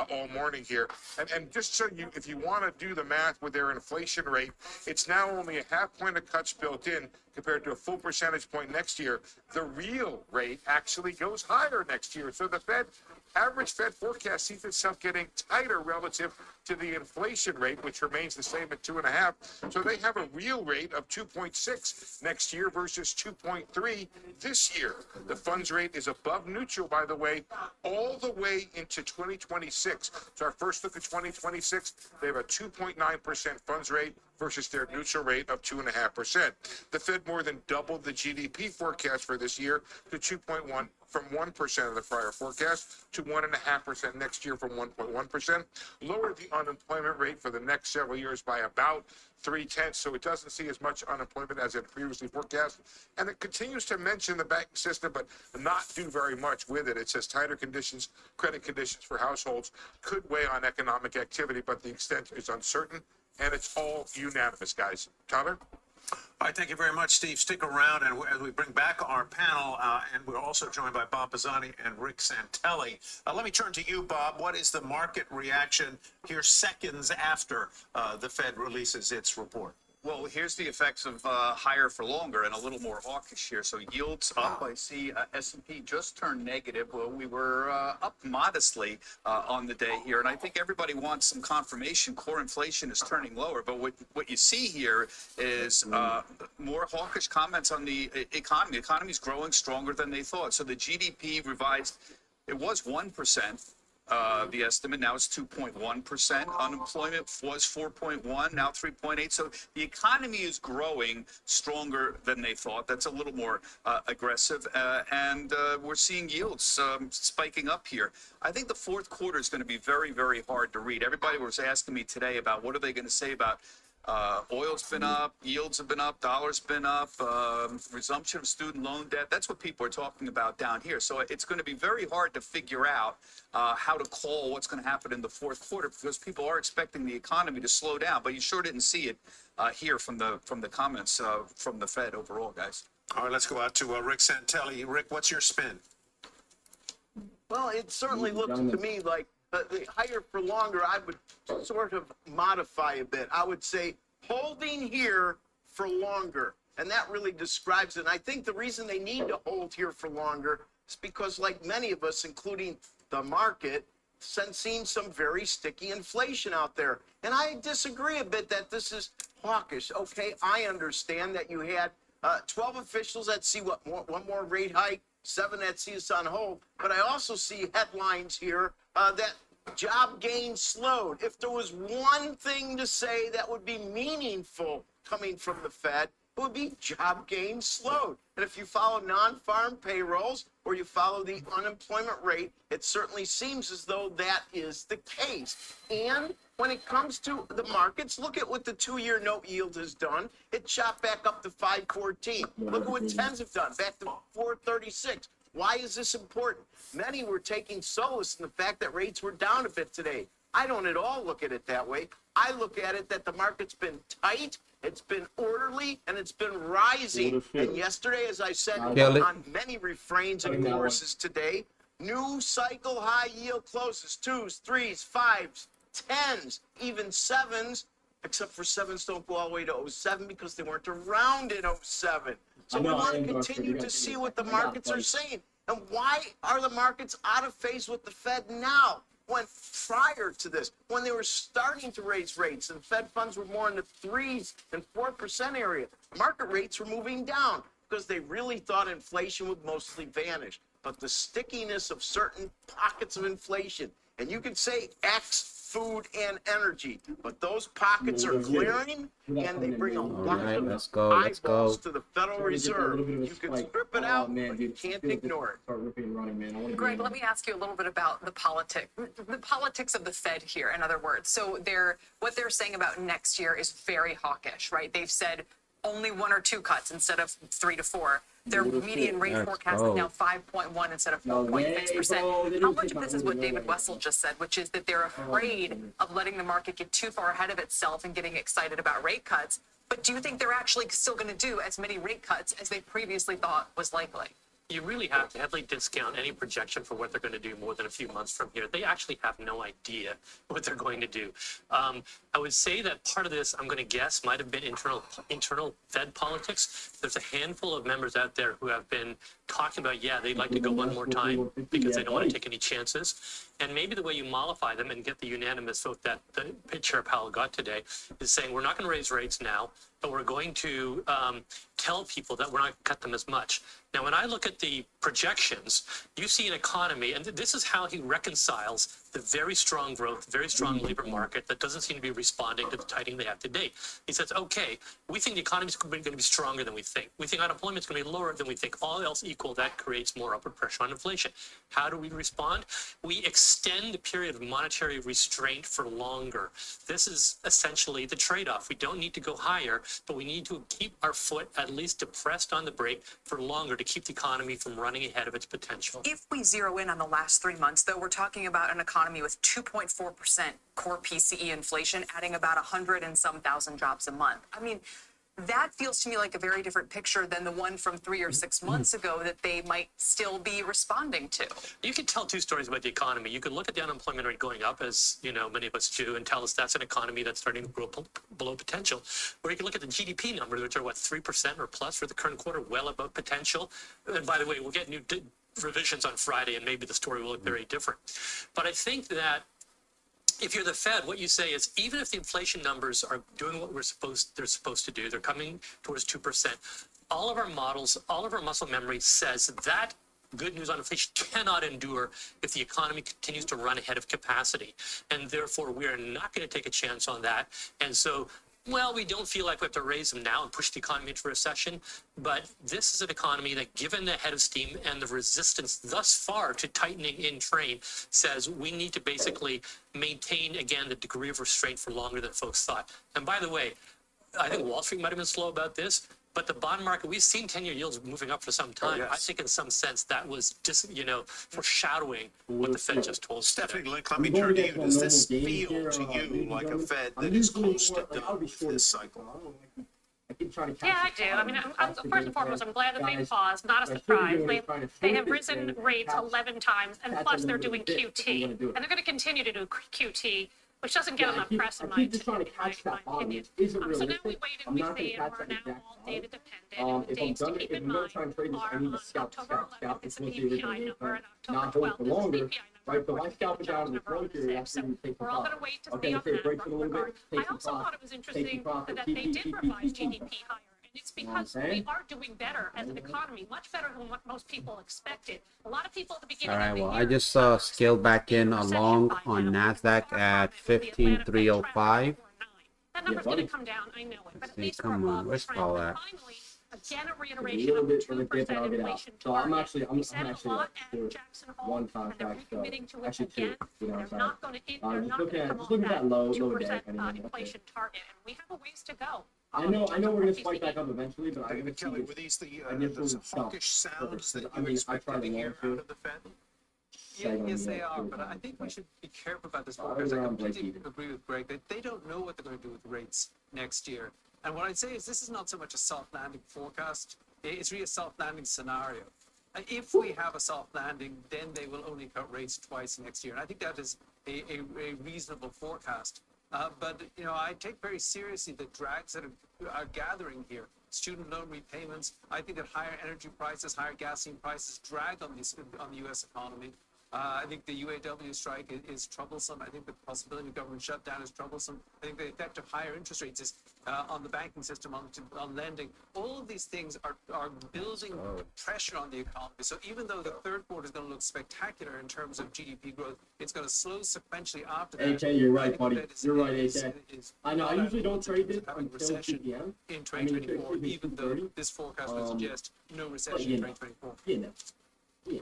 all morning here. And just so you, if you want to do the math with their inflation rate, it's now only a half point of cuts built in compared to a full percentage point next year. The real rate actually goes higher next year. So the Fed average Fed forecast sees itself getting tighter relative to the inflation rate, which remains the same at 2.5. So they have a real rate of 2.6 next year versus 2.3 this year. The funds rate is above neutral, by the way, all the way into 2026. So our first look at 2026, they have a 2.9% funds rate versus their neutral rate of 2.5%. The Fed more than doubled the GDP forecast for this year to 2.1 from 1% of the prior forecast to 1.5% next year from 1.1%. Lowered the unemployment rate for the next several years by about 0.3, so it doesn't see as much unemployment as it previously forecast. And it continues to mention the banking system, but not do very much with it. It says tighter conditions, credit conditions for households could weigh on economic activity, but the extent is uncertain, and it's all unanimous, guys. Tyler? All right, thank you very much, Steve. Stick around, and as we bring back our panel, and we're also joined by Bob Pisani and Rick Santelli. Let me turn to you, Bob. What is the market reaction here seconds after the Fed releases its report? Well, here's the effects of higher for longer and a little more hawkish here. So yields up. I see S&P just turned negative. Well, we were up modestly on the day here, and I think everybody wants some confirmation. Core inflation is turning lower, but what you see here is more hawkish comments on the economy. The economy is growing stronger than they thought. So the GDP revised. It was 1%. The estimate now is 2.1%. Unemployment was 4.1, now 3.8. So the economy is growing stronger than they thought. That's a little more aggressive, and we're seeing yields spiking up here. I think the fourth quarter is going to be very, very hard to read. Everybody was asking me today about what are they going to say about oil's been up, yields have been up, dollar's been up, resumption of student loan debt. That's what people are talking about down here. So it's going to be very hard to figure out how to call what's going to happen in the fourth quarter, because people are expecting the economy to slow down. But you sure didn't see it here from the comments from the Fed overall, guys. All right, let's go out to Rick Santelli. Rick, what's your spin? Well, it certainly looks to me like the higher for longer, I would sort of modify a bit. I would say holding here for longer. And that really describes it. And I think the reason they need to hold here for longer is because, like many of us, including the market, sensing some very sticky inflation out there. And I disagree a bit that this is hawkish. Okay, I understand that you had 12 officials that see one more rate hike, 7 that see us on hold. But I also see headlines here that job gain slowed. If there was one thing to say that would be meaningful coming from the Fed, it would be job gain slowed. And if you follow non-farm payrolls or you follow the unemployment rate, it certainly seems as though that is the case. And when it comes to the markets, look at what the 2-year note yield has done. It shot back up to 5.14. Look at what 10s have done, back to 4.36. Why is this important? Many were taking solace in the fact that rates were down a bit today. I don't at all look at it that way. I look at it that the market's been tight, it's been orderly, and it's been rising. And yesterday, as I said on many refrains and courses today, new cycle high yield closes, 2s, 3s, 5s, 10s, even 7s, except for 7s don't go all the way to 07 because they weren't around in 07. So we want to continue to see what the markets are saying. And why are the markets out of phase with the Fed now? When prior to this, when they were starting to raise rates and Fed funds were more in the 3s and 4% area, market rates were moving down because they really thought inflation would mostly vanish. But the stickiness of certain pockets of inflation, and you could say X, food and energy, but those pockets are clearing and they bring a lot of eyeballs to the Federal Reserve. You can strip it out, but you can't ignore it. Greg, let me ask you a little bit about the politics of the Fed here, in other words. So what they're saying about next year is very hawkish, right? They've said only 1 or 2 cuts instead of 3 to 4. Their median rate forecast is now 5.1 instead of 4.6%. How much of this is what David Wessel just said, which is that they're afraid of letting the market get too far ahead of itself and getting excited about rate cuts? But do you think they're actually still going to do as many rate cuts as they previously thought was likely? you really have to heavily discount any projection for what they're going to do more than a few months from here. They actually have no idea what they're going to do. I would say that part of this, I'm going to guess, might have been internal Fed politics. There's a handful of members out there who have been talking about, yeah, they'd like to go one more time because they don't want to take any chances. And maybe the way you mollify them and get the unanimous vote that the Chair Powell got today is saying, we're not going to raise rates now, but we're going to tell people that we're not going to cut them as much. Now, when I look at the projections, you see an economy, and this is how he reconciles the very strong growth, very strong labor market that doesn't seem to be responding to the tightening they have today. He says, okay, we think the economy is going to be stronger than we think. We think unemployment is going to be lower than we think. All else equal, that creates more upward pressure on inflation. How do we respond? We extend the period of monetary restraint for longer. This is essentially the trade-off. We don't need to go higher, but we need to keep our foot at least depressed on the brake for longer to keep the economy from running ahead of its potential. If we zero in on the last 3 months, though, we're talking about an economy with 2.4% core PCE inflation, adding about 100 and some thousand jobs a month. I mean, that feels to me like a very different picture than the one from 3 or 6 months ago that they might still be responding to. You can tell two stories about the economy. You can look at the unemployment rate going up, as you know many of us do, and tell us that's an economy that's starting to grow below potential. Or you can look at the GDP numbers, which are what, 3% or plus for the current quarter, well above potential. And by the way, we'll get new revisions on Friday, and maybe the story will look very different. But I think that if you're the Fed, what you say is, even if the inflation numbers are doing what they're supposed to do, they're coming towards 2%. All of our models, all of our muscle memory says that good news on inflation cannot endure if the economy continues to run ahead of capacity. And therefore, we are not going to take a chance on that. And so, well, we don't feel like we have to raise them now and push the economy into recession, but this is an economy that, given the head of steam and the resistance thus far to tightening in train, says we need to basically maintain, again, the degree of restraint for longer than folks thought. And by the way, I think Wall Street might have been slow about this, but the bond market, we've seen 10-year yields moving up for some time. yes. I think in some sense that was just, foreshadowing what the Fed just told us. Stephanie Link, let me turn to you. Does this feel to you like a Fed that is close to done with this cycle? Yeah, I do. I mean, first and foremost, I'm glad that they paused. Not a surprise. They have risen rates 11 times, and plus they're doing QT. And they're going to continue to do QT, which doesn't get enough press in my opinion. So now we wait and we see, and we're now all data dependent. And the dates to keep in mind are on October 11th, it's the PPI number, and October 12th is the CPI number. Right, but I scalp it down to the front here after you take the We're all going to wait to see on that regard. I also thought it was interesting that they did revise GDP higher. And it's because we are doing better as an economy, much better than what most people expected. A lot of people at the beginning All right, of the well, year I just scaled back in along on NASDAQ at 15,305. that number's going to come down, I know it, but at least we're Come on, above the where's trend. Paul And at? finally, again, a reiteration of the 2% inflation So I'm target. actually We said a lot up to at Jackson Hole, one and they're contract, so recommitting to it actually two, again. you know, They're so not going to, they're just not looking going to at- come just off looking at that that low 2% day anyway, that's it. inflation target, and we have a ways to go. I know we're gonna spike back up eventually, but I David think Kelly, were these the initial hawkish stuff. sounds that I you mean, I expected tried to to hear learn to. out of the Fed? Yes, they are, but I think we should be careful about this forecast. I completely agree with Greg that they don't know what they're going to do with rates next year. And what I'd say is this is not so much a soft landing forecast, it's really a soft landing scenario. If we have a soft landing, then they will only cut rates twice next year. And I think that is a reasonable forecast. But, I take very seriously the drags that are gathering here. Student loan repayments. I think that higher energy prices, higher gasoline prices drag on the U.S. economy. I think the UAW strike is troublesome. I think the possibility of government shutdown is troublesome. I think the effect of higher interest rates is on the banking system, on lending. All of these things are building pressure on the economy. So even though the third quarter is going to look spectacular in terms of GDP growth, it's going to slow sequentially after that. AK, you're right, buddy. You're right, AK. I know. I usually don't trade this having until recession 2 p.m. in 2024, even though this forecast would suggest no recession in 2024. Yeah.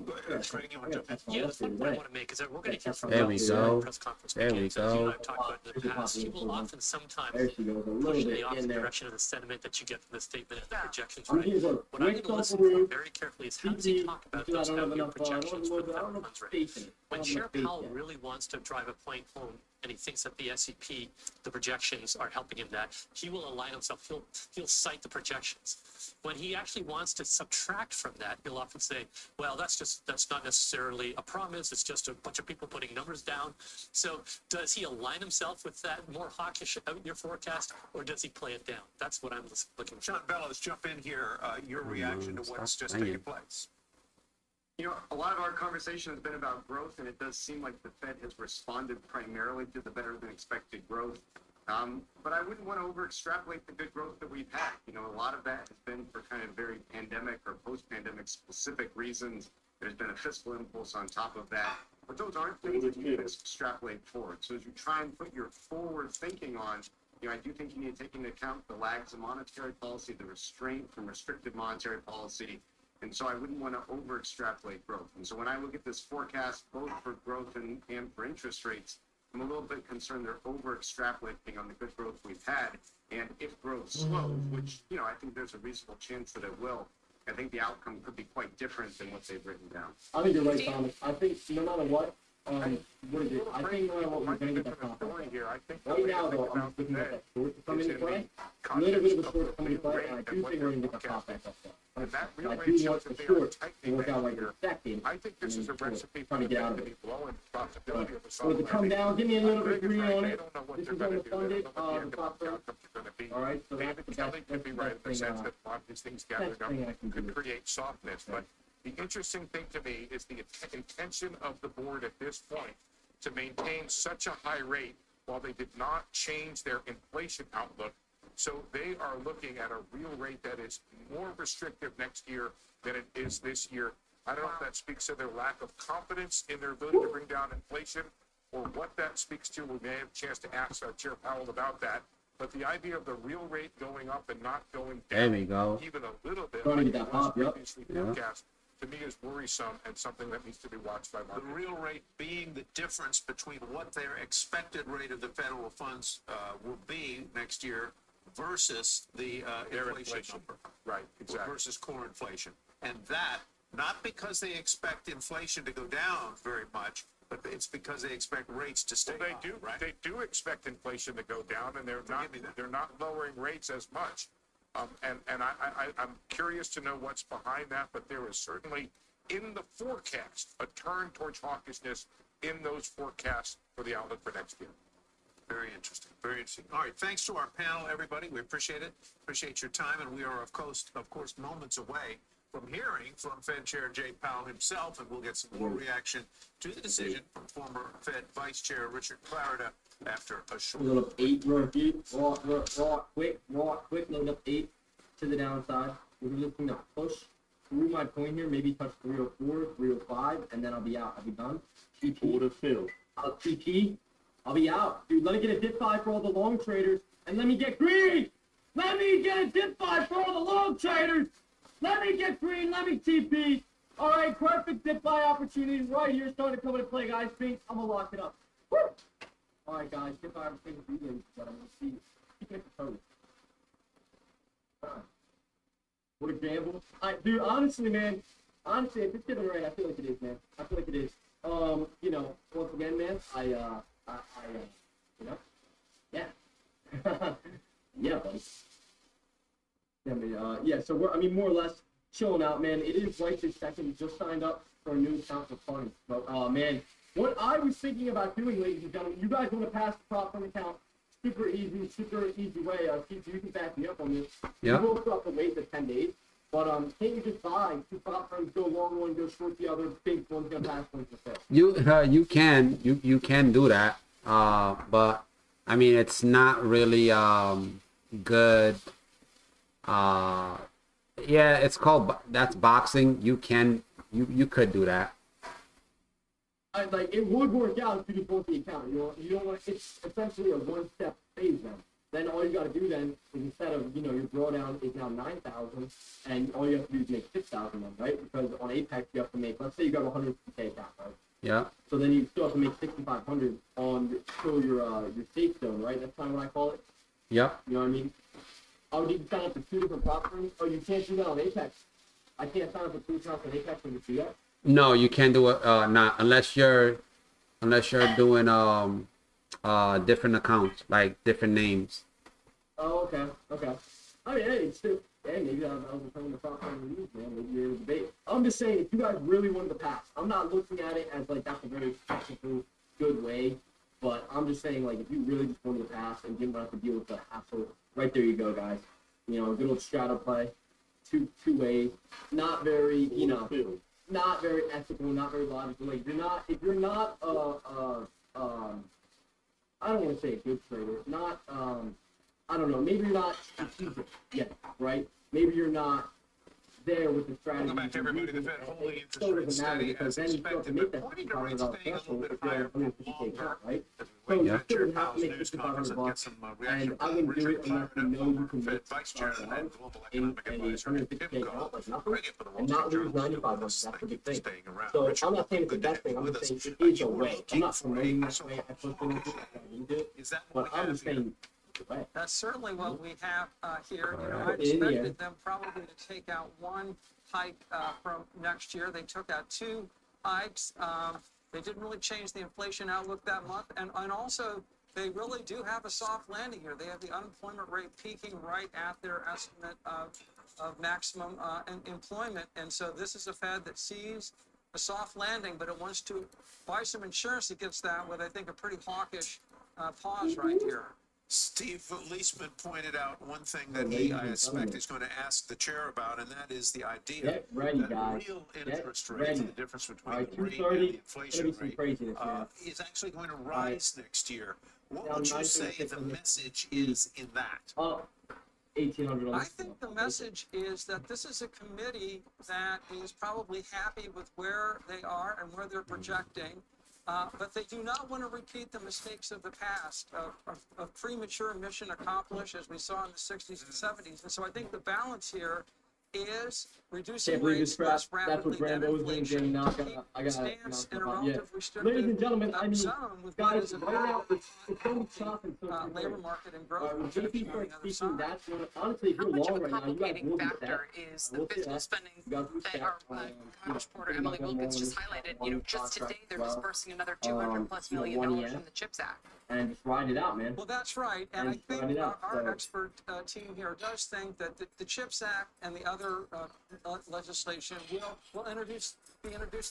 Greg, you want to jump in? Yeah, the point I want to make is that we're going to hear from There Bill we Clinton go. in press conference There we meetings, as you and I go. have talked about in the past. He will often sometimes There she goes, a little push in bit the in opposite there. direction of the sentiment that you get from the statement and the projections, I'm right? gonna go What I'm quick going to listen overview. for very carefully is how does he talk about those out-year projections for the federal funds rate? When Chair Powell really wants to drive a point home and he thinks that the SEP, the projections are helping him that, he will align himself, he'll cite the projections. When he actually wants to subtract from that, he'll often say, well, that's not necessarily a promise, it's just a bunch of people putting numbers down. So does he align himself with that more hawkish out-year forecast, or does he play it down? That's what I'm looking for. John Bellows, jump in here. Your reaction to what's just Hanging. taken place. You know, a lot of our conversation has been about growth, and it does seem like the Fed has responded primarily to the better than expected growth. But I wouldn't want to over extrapolate the good growth that we've had. You know, a lot of that has been for kind of very pandemic or post-pandemic specific reasons. There's been a fiscal impulse on top of that. But those aren't things that you can extrapolate forward. So as you try and put your forward thinking on, you know, I do think you need to take into account the lags of monetary policy, the restraint from restrictive monetary policy. And so I wouldn't want to over extrapolate growth. And so when I look at this forecast, both for growth and for interest rates, I'm a little bit concerned they're over extrapolating on the good growth we've had. And if growth slows, which, you know, I think there's a reasonable chance that it will, I think the outcome could be quite different than what they've written down. I think you're right, Thomas. I think no matter what, what is it? I think no matter what, we're going to get that confidence. Right now, though, I'm just looking at that short to come into play. A little bit of a short to come into play, and I do think we're going to get the top back up there. And that I real do rate want shows the that they are short to tightening work out like next year. a second. I think this is a recipe for trying to the get out Fed of to it. be blowing the possibility of a So to soft come landing. down, give me a little bit Greg is green right. on They it. don't know what This they're is going on to the do. They funded, don't know what the the top economic rate. outcomes are going to be. All right, so that's David the Kelly best, could be right in the best sense thing, that a lot of these things gathering best thing I up can could do. create softness. But the interesting thing to me is the intention of the board at this point to maintain such a high rate while they did not change their inflation outlook. So they are looking at a real rate that is more restrictive next year than it is this year. I don't know if that speaks to their lack of confidence in their ability to bring down inflation or what that speaks to. We may have a chance to ask Chair Powell about that. But the idea of the real rate going up and not going There down we go. even a little bit, Trying to like get it that was pop, yep. previously Yeah. forecast, to me is worrisome and something that needs to be watched by The markets. real rate being the difference between what their expected rate of the federal funds will be next year versus the Their inflation number. Right, exactly. Versus core inflation. And that, not because they expect inflation to go down very much, but it's because they expect rates to stay Well, high, right? they do expect inflation to go down, and Give me that. they're not lowering rates as much. And I'm curious to know what's behind that, but there is certainly in the forecast a turn towards hawkishness in those forecasts for the outlook for next year. Very interesting. Very interesting. All right. Thanks to our panel, everybody. We appreciate it. Appreciate your time. And we are, of course, moments away from hearing from Fed Chair Jay Powell himself. And we'll get some more reaction to the decision from former Fed Vice Chair Richard Clarida after a short. Load up 8 rookie, raw, quick, load up 8 to the downside. We're looking to push through my point here, maybe touch 304, 305, and then I'll be out. I'll be done. TP. Order filled. TP. I'll be out. Dude, let me get a dip buy for all the long traders, and let me get green. Let me get a dip buy for all the long traders. Let me get green. Let me TP. All right, perfect dip buy opportunity right here. Starting to come into play, guys. Pink. I'm going to lock it up. Woo! All right, guys. Dip buy opportunity for you, but I'm going to see. Keep it the toes. What a gamble. Dude, honestly, man. Honestly, if it's getting right, I feel like it is, man. I feel like it is. You know, once again, man, you know, yeah. Yeah, buddy. Yeah, so we're, more or less chilling out, man. It is right this second. We just signed up for a new account for fun. But, man, what I was thinking about doing, ladies and gentlemen, you guys want to pass the prop fund account. Super easy way. Keith, you can back me up on this. Yeah. You will still have to wait the 10 days. But can't you just buy 2 prop firms, go long one, go short the other, big one's gonna pass one for sale? You can do that. But I mean it's not really good. Yeah, it's called that's boxing. You could do that. It would work out if you just bought the account. You don't want it's essentially a one-step phase then. Then all you gotta do then is instead of, your drawdown is now 9,000, and all you have to do is make 6,000 then, right? Because on Apex you have to make, let's say you got 150K account, right? Yeah. So then you still have to make 6,500 on your safe zone, right? That's kind of what I call it. Yep. You know what I mean? I would need to sign up for 2 different prop firms. Oh, you can't do that on Apex. I can't sign up for 2 accounts on Apex when you do that. No, you can't do it. Not unless you're doing different accounts, like different names. Oh, okay. I mean, hey, it's still, hey, maybe I was playing the prop firm league, man. Maybe you're able to debate. I'm just saying, if you guys really wanted to pass, I'm not looking at it as like that's a very technical, good way. But I'm just saying, like, if you really just wanted to pass and didn't have to deal with the hassle, right there you go, guys. Good old straddle play, two ways, not very, not very ethical, not very logical. Like, if you're not, I don't want to say a good trader, not, I don't know, maybe you're not strategic yet, right? Maybe you're not there with the strategy. Welcome back to everybody. The Fed holding interest So rates doesn't matter steady because as then you still have to expected, make but that pointing to rates $6,500 staying a little threshold bit if you're higher at for 150K longer. account, right? As So we you wait still for would have to Powell's make news conference $6,500 and get some reaction and I from wouldn't do Richard it unless you Clarendon, know you former can Fed make Vice Chairman and Global in Economic a Advisor, 150K Tim account Coe. like nothing Bring it for the Wall and Street not lose Journal. 95 With bucks. us. That's a Thank you big for thing. staying around. So Richard, I'm not saying it's the good to best have thing. you I'm with just us. saying it is You a were way. I'm looking not for promoting a that way. I personally do it. Is that But what we I'm have just here? saying it's a way. That's certainly what we have here. I Alright. In the expected end. them probably to take out 1 hike from next year. They took out 2 hikes. They didn't really change the inflation outlook that month. And also, they really do have a soft landing here. They have the unemployment rate peaking right at their estimate of maximum employment. And so this is a Fed that sees a soft landing, but it wants to buy some insurance against that with, I think, a pretty hawkish pause right here. Steve Leisman pointed out one thing that he, I expect, is going to ask the chair about, and that is the idea Get ready, that guys. real Get interest rates, ready. the difference between All right, the rate and 230, the inflation gonna be some rate, craziness, man. is actually going to rise next year. What Down would you say 936 the on the- message is in that? Up 1,800 on I the- think the message is that this is a committee that is probably happy with where they are and where they're projecting, but they do not want to repeat the mistakes of the past of premature mission accomplished, as we saw in the 60s and 70s. And so I think the balance here is reducing Can't believe this rates crap. less That's rapidly what than Brando was doing. inflation Now to keep I got stance in a yeah. relative restrictive Ladies and gentlemen, I mean, zone with what guys, is a right now it's so tough and so labor market and growth when projection JP on the starts other speaking, side. that's what, honestly, if How you're much long of a right now, you guys complicating will be factor set. is I the will say fiscal that. spending You guys will be that set. our Commerce Reporter Emily Wilkins just highlighted? Just today they're dispersing another $200+ million from the CHIPS Act. And just ride it out, man. Well, that's right, and I And think find it out, our so- expert team here does think that the CHIPS Act and the other legislation will be introduced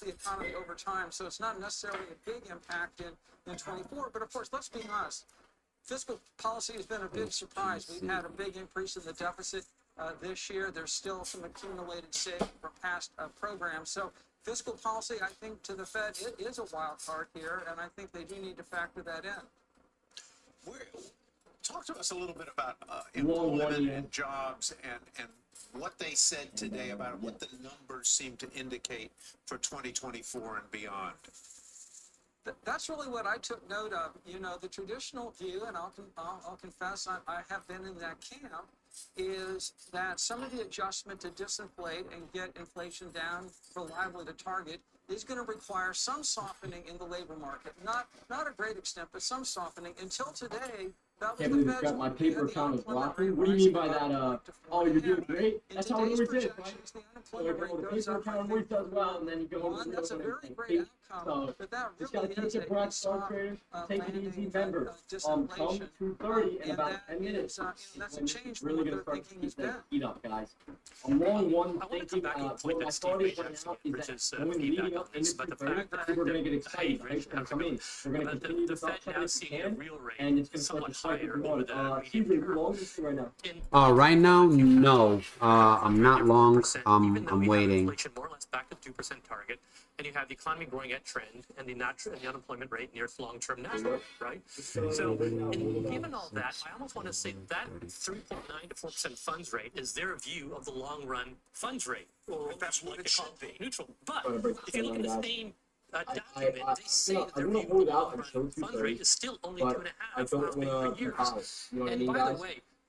to the economy over time. So it's not necessarily a big impact in 24. But of course, let's be honest. Fiscal policy has been a big surprise. We've had a big increase in the deficit this year. There's still some accumulated savings from past programs. So fiscal policy, I think, to the Fed, it is a wild card here, and I think they do need to factor that in. Talk to us a little bit about Long employment one, yeah. and jobs and what they said today about what the numbers seem to indicate for 2024 and beyond. That's really what I took note of. You know, the traditional view, and I'll confess I have been in that camp, is that some of the adjustment to disinflate and get inflation down reliably to target is going to require some softening in the labor market. Not a great extent, but some softening. Until today, that was Can't the believe it's Fed's got my view. paper The account is unemployment dropping. rate What do you mean by rising that? up to Oh, you're 4.5. doing great? In That's how it today's always is, right? projections, the So unemployment well, rate the goes paper up, I account think, always does well, and then you go one, that's a very and great take- outcome, So but that just gotta really take is your a breath, soft traders. Take it landing easy, Denver. Come disinflation. 2:30 in And about that 10 minutes. is, that's a when change it's from really what gonna their start to thinking keep has been. that heat up, guys. I'm long one I want to come thinking back to a what point my that Steve thought is right Rich now is Rich that is when feedback leading on up this, into but the 2:30, fact people are gonna that, get hey, excited, right? Rich, They're gonna come in. They're gonna but continue the this Fed upside now if seeing they a can, real rate and it's gonna start somewhat to spike higher with over one. the medium Caesar, term. who owns this thing right now? Right now, no. I'm not long. Even though I'm we have waiting. inflation more or less back to the 2% target, and you have the economy growing at trend, and the unemployment rate near its long-term national, right? So, and given all that, I almost want to say that 3.9 to 4% funds rate is their view of the long-run funds rate, or That's what it should be. neutral. But Gonna break if you look at the guys. same document, they say that their I'm gonna view of hold the out long-run until funds 2:30, rate is still only but 2.5 I don't for want to years. pause. You know what I And mean, by guys? the way,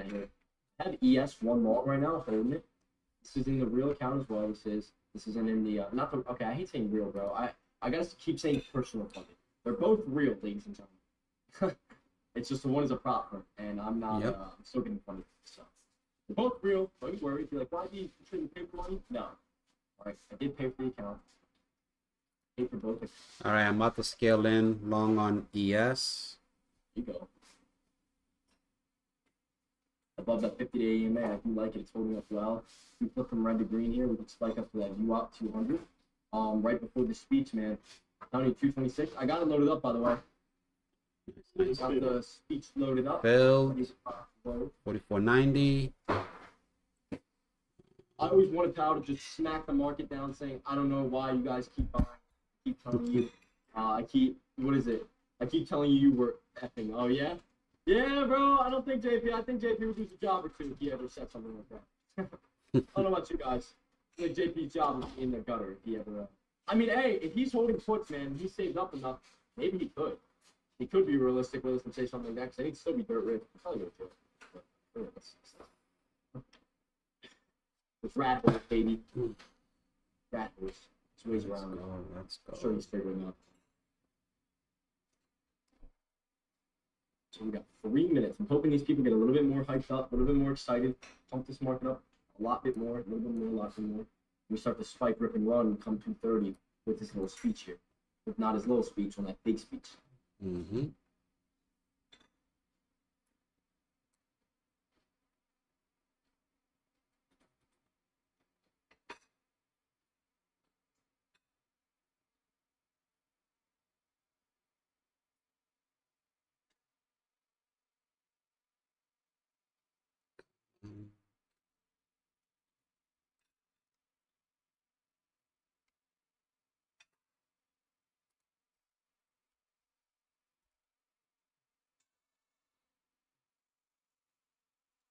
at here. I have ES one long right now, holding it. This is in the real account as well. This isn't in the not the okay. I hate saying real, bro. I gotta keep saying personal funding. They're both real, ladies and gentlemen. It's just the one is a prop firm, and I'm not. Yep. I'm still getting funded. So They're both real. Don't you worry. If you're like, why do you shouldn't pay for money? No. All right, I did pay for the account. Paid for both accounts. All right, I'm about to scale in long on ES. There you go. Above that 50-day EMA, I do like it. It's holding up well. We flip from red to green here. We can spike up to that UOP 200. Right before the speech, man. County 226. I got it loaded up, by the way. Got the speech loaded up. Build 4490. I always wanted Powell to just smack the market down, saying, "I don't know why you guys keep buying. I keep telling you. What is it? I keep telling you were effing. Oh yeah, yeah, bro. I don't think JP. I think JP would lose a job or two if he ever said something like that. I don't know about you guys. I think JP's job would be in the gutter if he ever. I mean, hey, if he's holding puts, man, he saved up enough. Maybe he could. He could be realistic with us and say something like that. 'Cause I think he'd still be dirt rich. He'll probably go to it. It's rat horse, baby. Rat horse. It's ways around it. Let's go. I'm sure he's figuring out. So we got 3 minutes. I'm hoping these people get a little bit more hyped up, a little bit more excited, pump this market up a lot bit more, a little bit more, a lot more. We start to spike, rip, and run and come 230 with this little speech here. If not his little speech, on that big speech. Mm-hmm.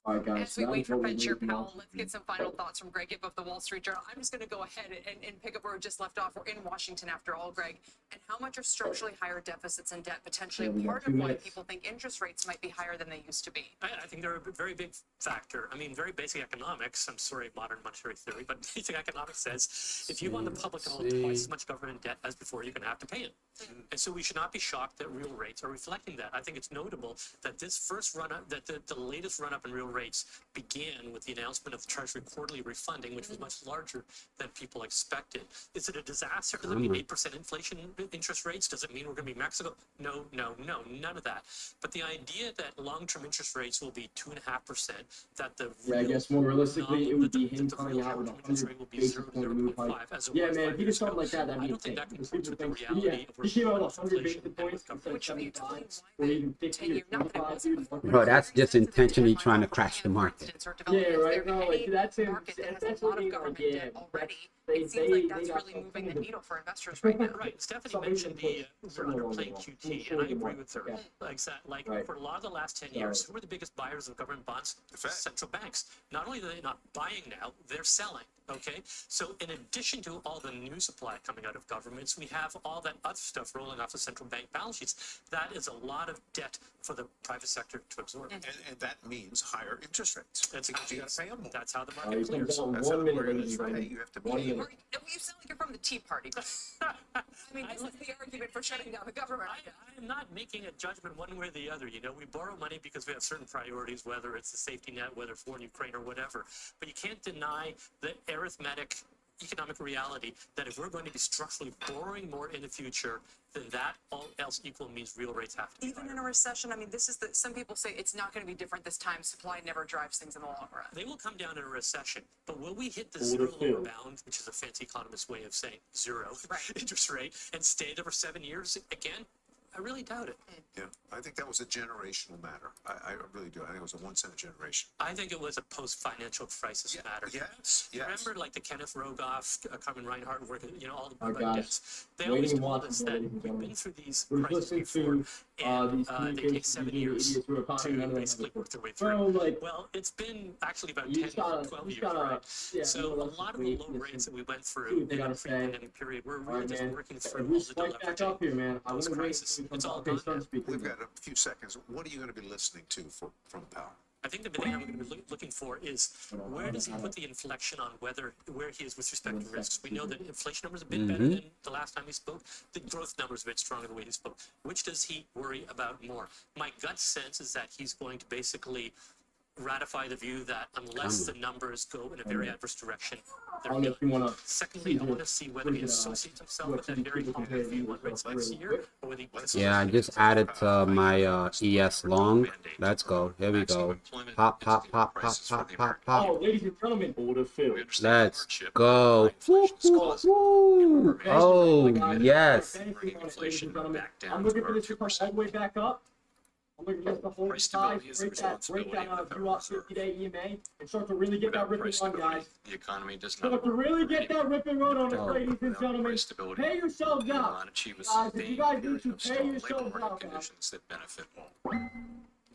All right, guys. As we now wait for before we Fed Chair move on- Powell, let's get some final thoughts from Greg Gibb of the Wall Street Journal. I'm just going to go ahead and pick up where we just left off. We're in Washington after all, Greg. And how much are structurally higher deficits and debt potentially Yeah, we a got part 2 of why minutes. people think interest rates might be higher than they used to be? I think they're a very big factor. I mean, very basic economics. I'm sorry, modern monetary theory, but basic economics says if you want the public to hold twice as much government debt as before, you're going to have to pay it. And so we should not be shocked that real rates are reflecting that. I think it's notable that this first run up, that the latest run up in real rates began with the announcement of the Treasury quarterly refunding, which was much larger than people expected. Is it a disaster? Does it mean 8% inflation interest rates? Does it mean we're going to be Mexico? No, none of that. But the idea that long-term interest rates will be 2.5%, that the Yeah, I real guess more realistically, it would be that him the coming real out with a long-term interest 100 rate will be basis 0 point move 0.5 hike. as it Yeah, was man, 5 if he did years something ago. like that, that'd I be don't think that insane. conforms People with the think, reality yeah, of where he came out we're with at 100 inflation basis and with points government. instead of Which leads 75, why or even the 50 or 10-year note 25, was dude. Bro, that's just sensitive to intentionally deadlines trying to for crash the planned market. instance or Yeah, development. right. If No, there like any that's him. market that has That's a lot what of we government like. debt Yeah, already, they it seems like they that's got really moving the some- needle for investors right now. Right, Stephanie Something mentioned that we're underplaying QT, and I agree with her. Yeah. Like Right. for a lot of the last 10 years, who are the biggest buyers of government bonds? Central banks. Not only are they not buying now, they're selling. Okay, so in addition to all the new supply coming out of governments, we have all that other stuff rolling off the central bank balance sheets. That is a lot of debt for the private sector to absorb. And that means higher interest rates. That's You exactly, gotta pay 'em more. that's how the All market right, clears. down That's 1 how minute, we're ladies and gonna gentlemen. You have to 1 pay. minute. You sound like you're from the Tea Party. I mean, this is the argument for shutting down the government. I'm not making a judgment one way or the other. You know, we borrow money because we have certain priorities, whether it's the safety net, whether it's war in Ukraine or whatever. But you can't deny the arithmetic economic reality that if we're going to be structurally borrowing more in the future, then that all else equal means real rates have to be Even higher. in a recession, I mean, this is the, some people say it's not going to be different this time. Supply never drives things in the long run. They will come down in a recession, but will we hit the Order zero two. lower bound, which is a fancy economist's way of saying zero Right. interest rate, and stay there for 7 years again? I really doubt it. Yeah, I think that was a generational matter. I really do. I think it was a once in a generation. I think it was a post-financial crisis matter. Yes. Remember, like the Kenneth Rogoff, Carmen Reinhardt work, you know, all the All right, like guys. debts. They Waiting always and told watching, us that ladies and we've gentlemen. been through these We're crises listening before, to and these they take communications 7 media years idiots who are talking, none of to them basically have work their way Bro, through. like, Well, it's been actually about you 10, just gotta, 12 you just years, gotta, right? yeah, So you know, a let's lot just of the wait, low listen, rates that we went see what through they in gotta the say. pre-pandemic period, we're All really right, just man. working If through we all the spike back deleveraging up here, man, I want to wait. post-crisis. It's all Okay, gone start now. speaking. We've got a few seconds. What are you going to be listening to from Powell? I think the thing I'm going to be looking for is where does he put the inflection on where he is with respect to risks. We know that inflation numbers are a bit better than the last time he spoke. The growth numbers are a bit stronger the way he spoke. Which does he worry about more? My gut sense is that he's going to basically ratify the view that unless the numbers go in a very adverse direction, I they're don't know done. if you want to. Secondly, I want to see whether he associates himself with that very hawkish view on rates next year, or whether he Yeah, I just added to my ES long. Let's go. Here we go. Pop, pop, pop, pop, pop, pop, Oh, pop. ladies and gentlemen, order filled. Let's go. Woo, woo, woo. Oh, yes. Ladies and gentlemen, I'm looking for this to come all the way back up. I'm looking for this to hold size, break that view off 50-day EMA, and start to really get that ripping run, guys. The economy does not Start to really get that ripping run on us, Oh. ladies and gentlemen. Pay yourselves out. not achieve a Guys, if you sustained guys period need to of pay strong labor yourselves market out, guys. conditions that benefit all.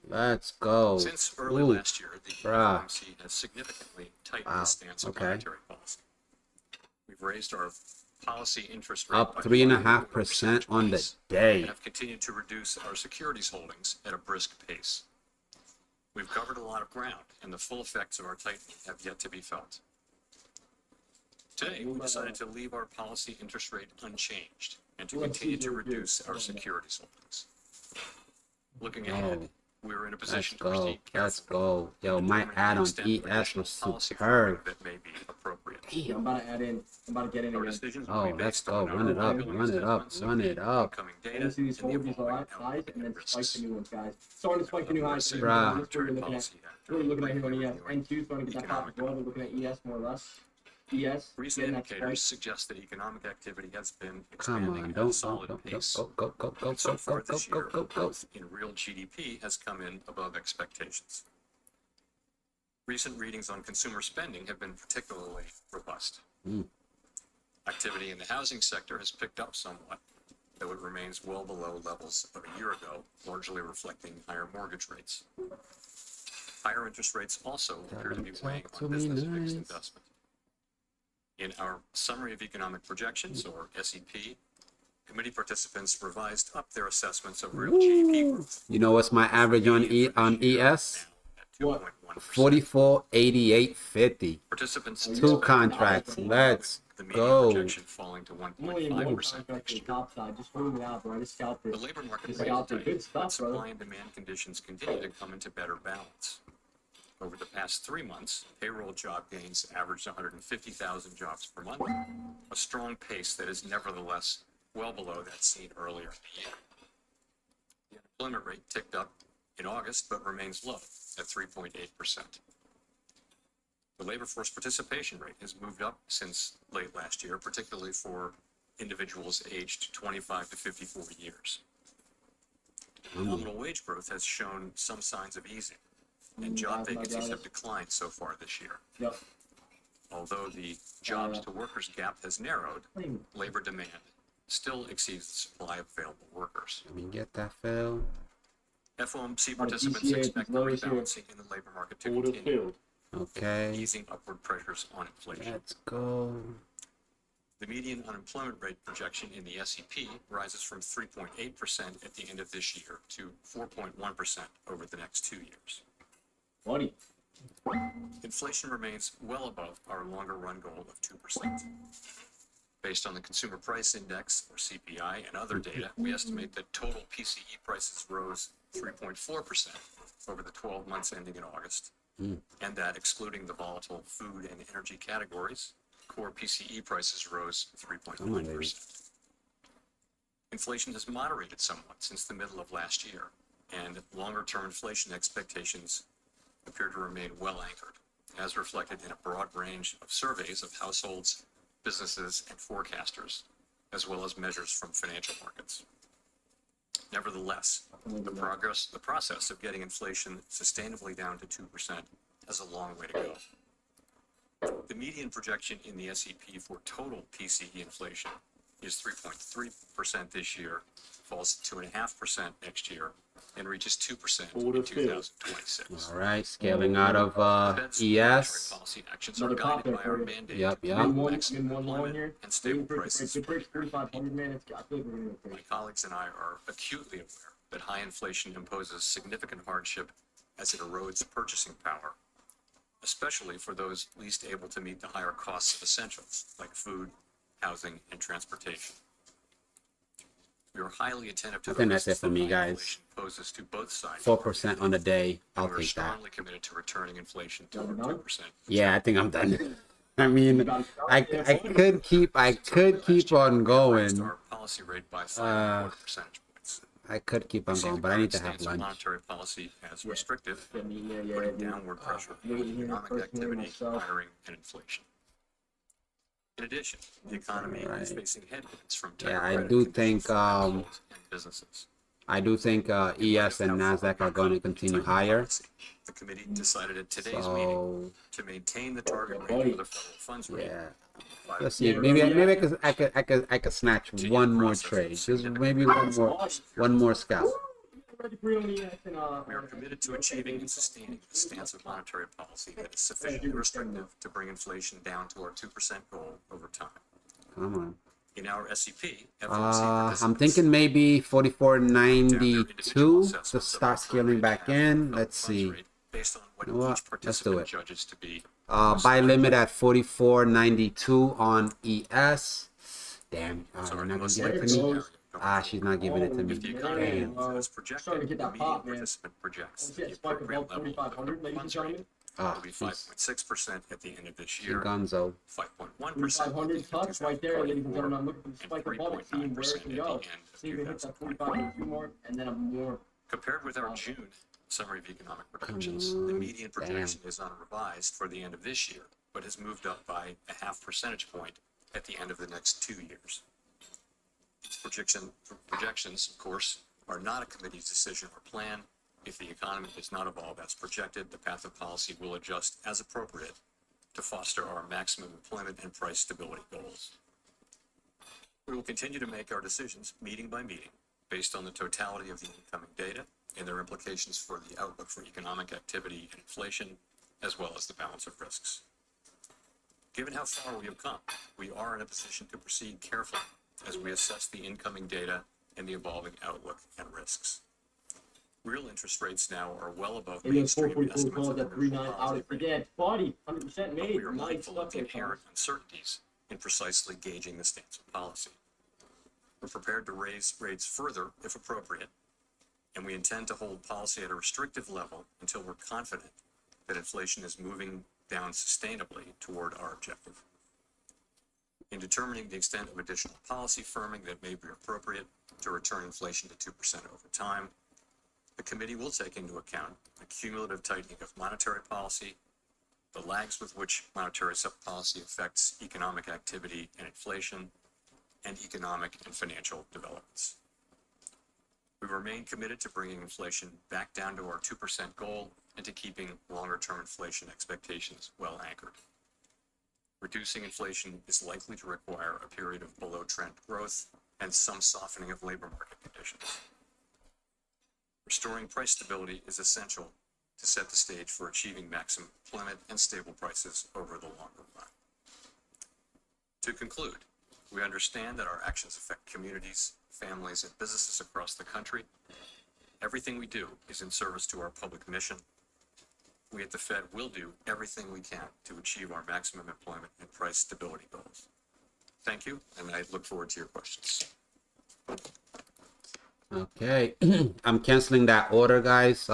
Let's go. Since early Ooh, last year, the bruh. FOMC has significantly tightened Wow, the stance of okay. monetary policy. We've raised our policy interest rate Up by 3.5% on the and day. have continued to reduce our securities holdings at a brisk pace. We've covered a lot of ground, and the full effects of our tightening have yet to be felt. Today, we decided to leave our policy interest rate unchanged and to continue to reduce our securities holdings. Looking ahead, we're in a Let's position to go. proceed Let's carefully. go. Yo, to my determine add the on extent of ES additional was policy superb. funding that may be appropriate. I'm about to add in. I'm about to get in Our again. decisions will Oh, be let's based go. on Run it our up. ongoing Run it up. assessments of Run the it up. incoming And data see these and the forwards are evolving highs outlook and then spike risks. the new ones, guys. Starting to spike the new highs. Say, Bruh. That's what monetary we're looking at. policy What are we looking at here on actively ES? reviewing N2 starting to get that pop as well. We're looking at ES more or less. ES. Recent getting that indicators spike. suggest that economic activity has been Come expanding on. at a Don't solid pace. go, go, go, And so go, far go, go, this go, year, go, go. growth in real GDP has come in above expectations. Recent readings on consumer spending have been particularly robust. Mm. Activity in the housing sector has picked up somewhat, though it remains well below levels of a year ago, largely reflecting higher mortgage rates. Higher interest rates also appear to be weighing Talk to on me business fixed nice. investment. In our Summary of Economic Projections, or SEP, committee participants revised up their assessments of real GDP growth. You know what's my average on ES? 44.8850. Participants Two contracts. Let's the median go. projection falling to I'm only in one 1.5% contract next to the year. top side. Just moving out, bro. I just scalped The it. labor market Just remains scalped it. tight, Good but stuff, brother. supply and demand conditions continue to come into better balance. Over the past 3 months, payroll job gains averaged 150,000 jobs per month, a strong pace that is nevertheless well below that seen earlier in the year. The unemployment rate ticked up in August, but remains low at 3.8%. The labor force participation rate has moved up since late last year, particularly for individuals aged 25 to 54 years. Nominal wage growth has shown some signs of easing, and job vacancies have declined so far this year. Yep. Although the jobs to workers gap has narrowed, labor demand still exceeds the supply of available workers. Let me get that fail. FOMC DCA participants is expect the low this year. rebalancing in the labor market to Order continue, filled. Okay. easing upward pressures on inflation. Let's go. The median unemployment rate projection in the SEP rises from 3.8% at the end of this year to 4.1% over the next 2 years. Buddy. Inflation remains well above our longer run goal of 2%. Based on the Consumer Price Index, or CPI, and other data, we estimate that total PCE prices rose 3.4% over the 12 months ending in August, and that excluding the volatile food and energy categories, core PCE prices rose 3.9%. Inflation has moderated somewhat since the middle of last year, and longer-term inflation expectations appear to remain well anchored, as reflected in a broad range of surveys of households, businesses, and forecasters, as well as measures from financial markets. Nevertheless, the process of getting inflation sustainably down to 2% has a long way to go. The median projection in the SEP for total PCE inflation is 3.3% this year, falls to 2.5% next year, and reaches 2% in 2026. All right. Scaling out of Fed's ES. monetary policy actions are Another pop guided there by our for you. mandate Yep, to yep. promote One maximum long employment here. and stable Waiting for prices good for break, 4,500 minutes. I feel like we're gonna go My crazy. colleagues and I are acutely aware that high inflation imposes significant hardship as it erodes purchasing power, especially for those least able to meet the higher costs of essentials like food, housing, and transportation. We are highly attentive to I the think that's risks it for me, that guys. inflation poses to both sides. 4% on the day. I'll We're take that. strongly committed to returning inflation to 2%. Yeah, I think I'm done. I mean, I could keep on going. Our policy rate by 5.25 percentage points. I could keep on going, but I need to have lunch. Monetary policy as restrictive, putting downward pressure on economic activity, hiring, and inflation. In addition, the economy is facing headwinds from tighter I credit do conditions think for households and businesses. ES and Nasdaq are going to continue higher. The committee decided at today's meeting to maintain the target range for the federal funds rate. Yeah. Let's see. Maybe I could snatch one more trade. Just maybe one more scalp. We are committed to achieving and sustaining a stance of monetary policy that is sufficiently restrictive to bring inflation down to our 2% goal over time. Come on. In our SEP, I'm thinking maybe 44.92 to start scaling back in. Let's see. Based on what Let's each do participant it. judges to be. Buy limit at 44.92 on ES. Damn. You're not gonna give it to me. She's not giving it to me. If the economy Damn. is projected, the median participant projects that the appropriate level of the funds rate will be 5.6% at the end of this year, Gonzo. 5.1% 500 touch right there, ladies and gentlemen. I'm looking for the and spike above it, seeing where it can 3.9% go. at the end See if it hits of that 45 more, and then a more. Compared with our June summary of economic projections, the median projection is unrevised for the end of this year, but has moved up by a half percentage point at the end of the next 2 years. Projections, of course, are not a committee's decision or plan. If the economy does not evolve as projected, the path of policy will adjust as appropriate to foster our maximum employment and price stability goals. We will continue to make our decisions meeting by meeting based on the totality of the incoming data and their implications for the outlook for economic activity and inflation, as well as the balance of risks. Given how far we have come, we are in a position to proceed carefully as we assess the incoming data and the evolving outlook and risks. Real interest rates now are well above And then mainstream 444 estimates calls of the at 39 real out policy of forget. Body, 100% but made. we are Nice mindful stuff of the there, inherent uncertainties in precisely gauging the stance of policy. We're prepared to raise rates further if appropriate, and we intend to hold policy at a restrictive level until we're confident that inflation is moving down sustainably toward our objective. In determining the extent of additional policy firming that may be appropriate to return inflation to 2% over time, the committee will take into account the cumulative tightening of monetary policy, the lags with which monetary policy affects economic activity and inflation, and economic and financial developments. We remain committed to bringing inflation back down to our 2% goal and to keeping longer-term inflation expectations well anchored. Reducing inflation is likely to require a period of below-trend growth and some softening of labor market conditions. Restoring price stability is essential to set the stage for achieving maximum employment and stable prices over the longer run. To conclude, we understand that our actions affect communities, families, and businesses across the country. Everything we do is in service to our public mission. We at the Fed will do everything we can to achieve our maximum employment and price stability goals. Thank you, and I look forward to your questions. Okay, I'm canceling that order, guys.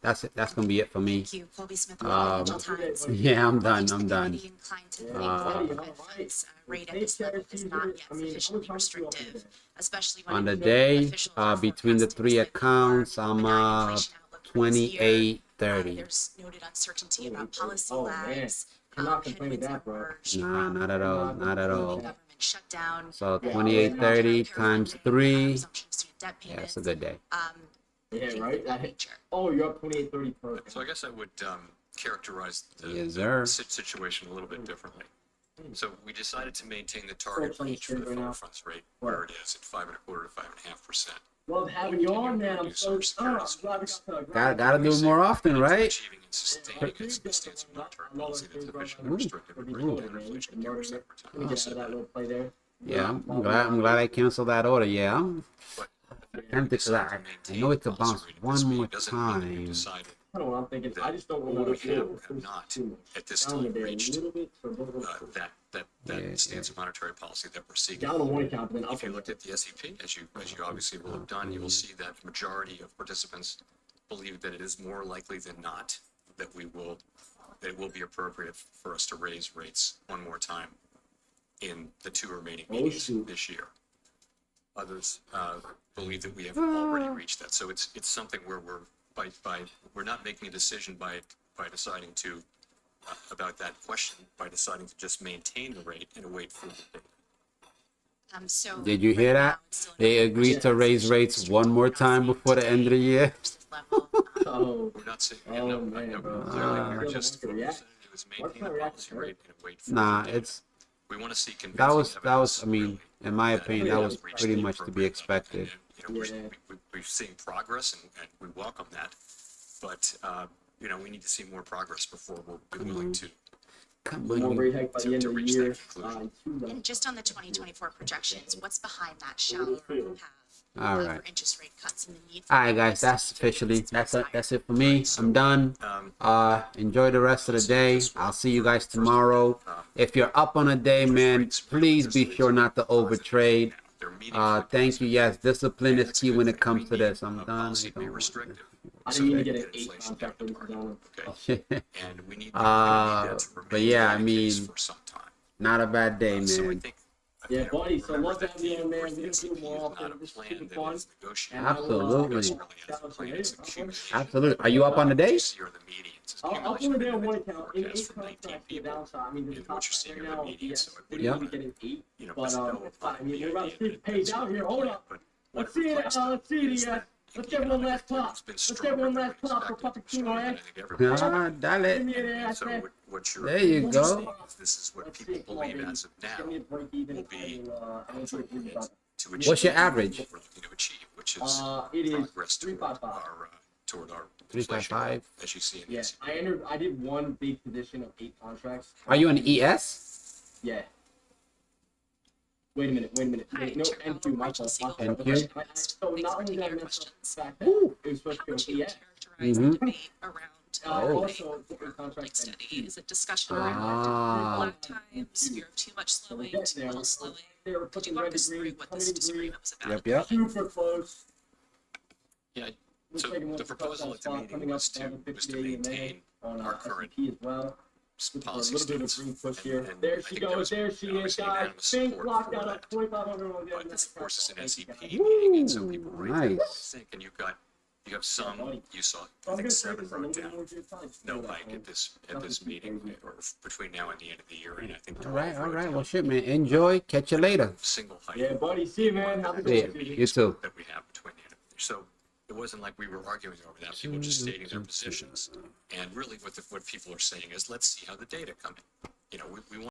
That's it. That's gonna be it for me. Thank you, Colby Smith with the Financial Times. Yeah, I'm done. The I'm done. committee inclined to think that the Fed funds rate at this level is not yet sufficiently restrictive, especially when On the it- day, officials are between the forecasting three slightly accounts, more I'm benign inflation outlook for this year. 28.30. There's noted uncertainty about policy Oh, man. lags, Cannot complain with headwinds that, bro. emerged Nah, from not at all. Not at all. government shutdown. So 28.30 times 3. Resumption of student debt Yeah, payments. it's a good day. Yeah, things right? of that nature. Oh, you're up 28.30 per. So I guess I would characterize the Yes, sir. situation a little bit differently. So we decided to maintain the target range for the federal funds rate where it is at 5.25 to 5.5%. Love having you on, man. I'm so glad we got Gotta do it more often, right? Achieving and sustaining a stance of monetary policy that's sufficiently restrictive to bring down inflation to 2% Let me get out of that little play there. Yeah, I'm glad I canceled that order. Yeah, I'm tempted to that. I know it's a bounce one more time. kind of what I'm thinking. I that just don't all want we to have not at this time reached that stance of monetary policy that we're seeking. Down on one account, but then If up you on looked at the SEP, as you obviously will have done, you will see that a majority of participants believe that it is more likely than not that it will be appropriate for us to raise rates one more time in the 2 remaining meetings this year. Others believe that we have already reached that. So it's something where we're not making a decision by deciding to about that question, by deciding to just maintain the rate and await further data. So. Did you hear right that? now, it's still in They agreed to raise rates one more time before the end of the year. level. Oh, We're not saying, man, bro. clearly we're just focusing to maintain the policy rate and await further Nah, data. it's We want to see that convincing was evidence, I mean, really, in my that opinion, we that have was reached pretty the much to be appropriate level. expected. And, we're seeing progress and we welcome that, but we need to see more progress before we'll be willing to Come One more on. rate hike by the end of the reach year. that conclusion. And just on the 2024 projections, what's behind that shallower path All right. for interest rate cuts and the need for All right, guys, rates that's to officially rates that's it for me. I'm done. Enjoy the rest of the day. I'll see you guys tomorrow. If you're up on a day, man, please be sure not to overtrade. Thank you. Yes, discipline is key when it comes to this. I'm done. Policy be restrictive. I so didn't that even we get an get 8 inflation contract down for to this target. zone. Okay. And we need that to remain But yeah, I the case mean, for some time. not a bad day, So I man. think Yeah, buddy, so remember love to that have you on, man. the We're gonna do SEP more is often. not a This is plan super that fun. is negotiated. And Absolutely. It's really has a plan. It's accumulation. Absolutely. Are you up on the day? You see are the medians. It's I'll accumulation put of it on one individual account. In forecasts 8 from 19 contracts, the people. downside. I mean, the And top what you're side seeing right are the now, medians. yes, So we're Yeah. gonna get an 8. But But still, it's fine. I mean, the we're about idea to see that the page that's out here. the Hold plan, up. but Let's what see it. reflects Let's see it, is yes. that Let's get one last pop. it's been Let's get stronger one than last we pop for expected, Papacino, stronger eh? than I think everybody Ah, Give dale. me an ass, So man. what you're There you go. seeing is this is what Let's people see. Come on, believe baby. as of now Give me a break even. will be I will break even about it. to achieve What's your average? what we're looking to achieve, which is It is progress toward 355. toward our 355. inflation goal, as you see in the Yeah, SEP. I did one big position of 8 contracts. Are you an ES? Yeah. Wait a minute. Hi, No, Chair NQ, Powell, my Rachel fault. Siegel. NQ? So Thanks not for only did I taking our mess up questions. the fact that it was supposed How to would go you ES. characterize the debate around Oh. Also, different like contracts. steady? Is it discussion around Ah. flat times, fear of too much slowing, too little slowing? Could you walk us through what this disagreement was about? Yep. Super close. Yeah, Looks so like it wants the to touch proposal that at the spot meeting coming up was down to 58 maintain on our current S&P as well. policy A little bit of a stance. green push And- here. and There I she think goes. There she is, obviously guys. unanimous Pink support block for out that. of 2,500. But this, of course, is an SEP Thank meeting, and so people Ooh, write down what they nice. think, and you have some, you saw, I'm I think gonna say 7 this, I'm wrote gonna down, go with your time. no hike at this meeting, or between now and the end of the year, and I think All right. 12 All wrote right. down Well, shit, man. Enjoy. Catch you later. single hike. Yeah, buddy. See you, man. Have a Yeah, good one. you too. That we have between the end of the year. So it wasn't like we were arguing over that. People were just stating their positions. And really what people are saying is, let's see how the data come in. We want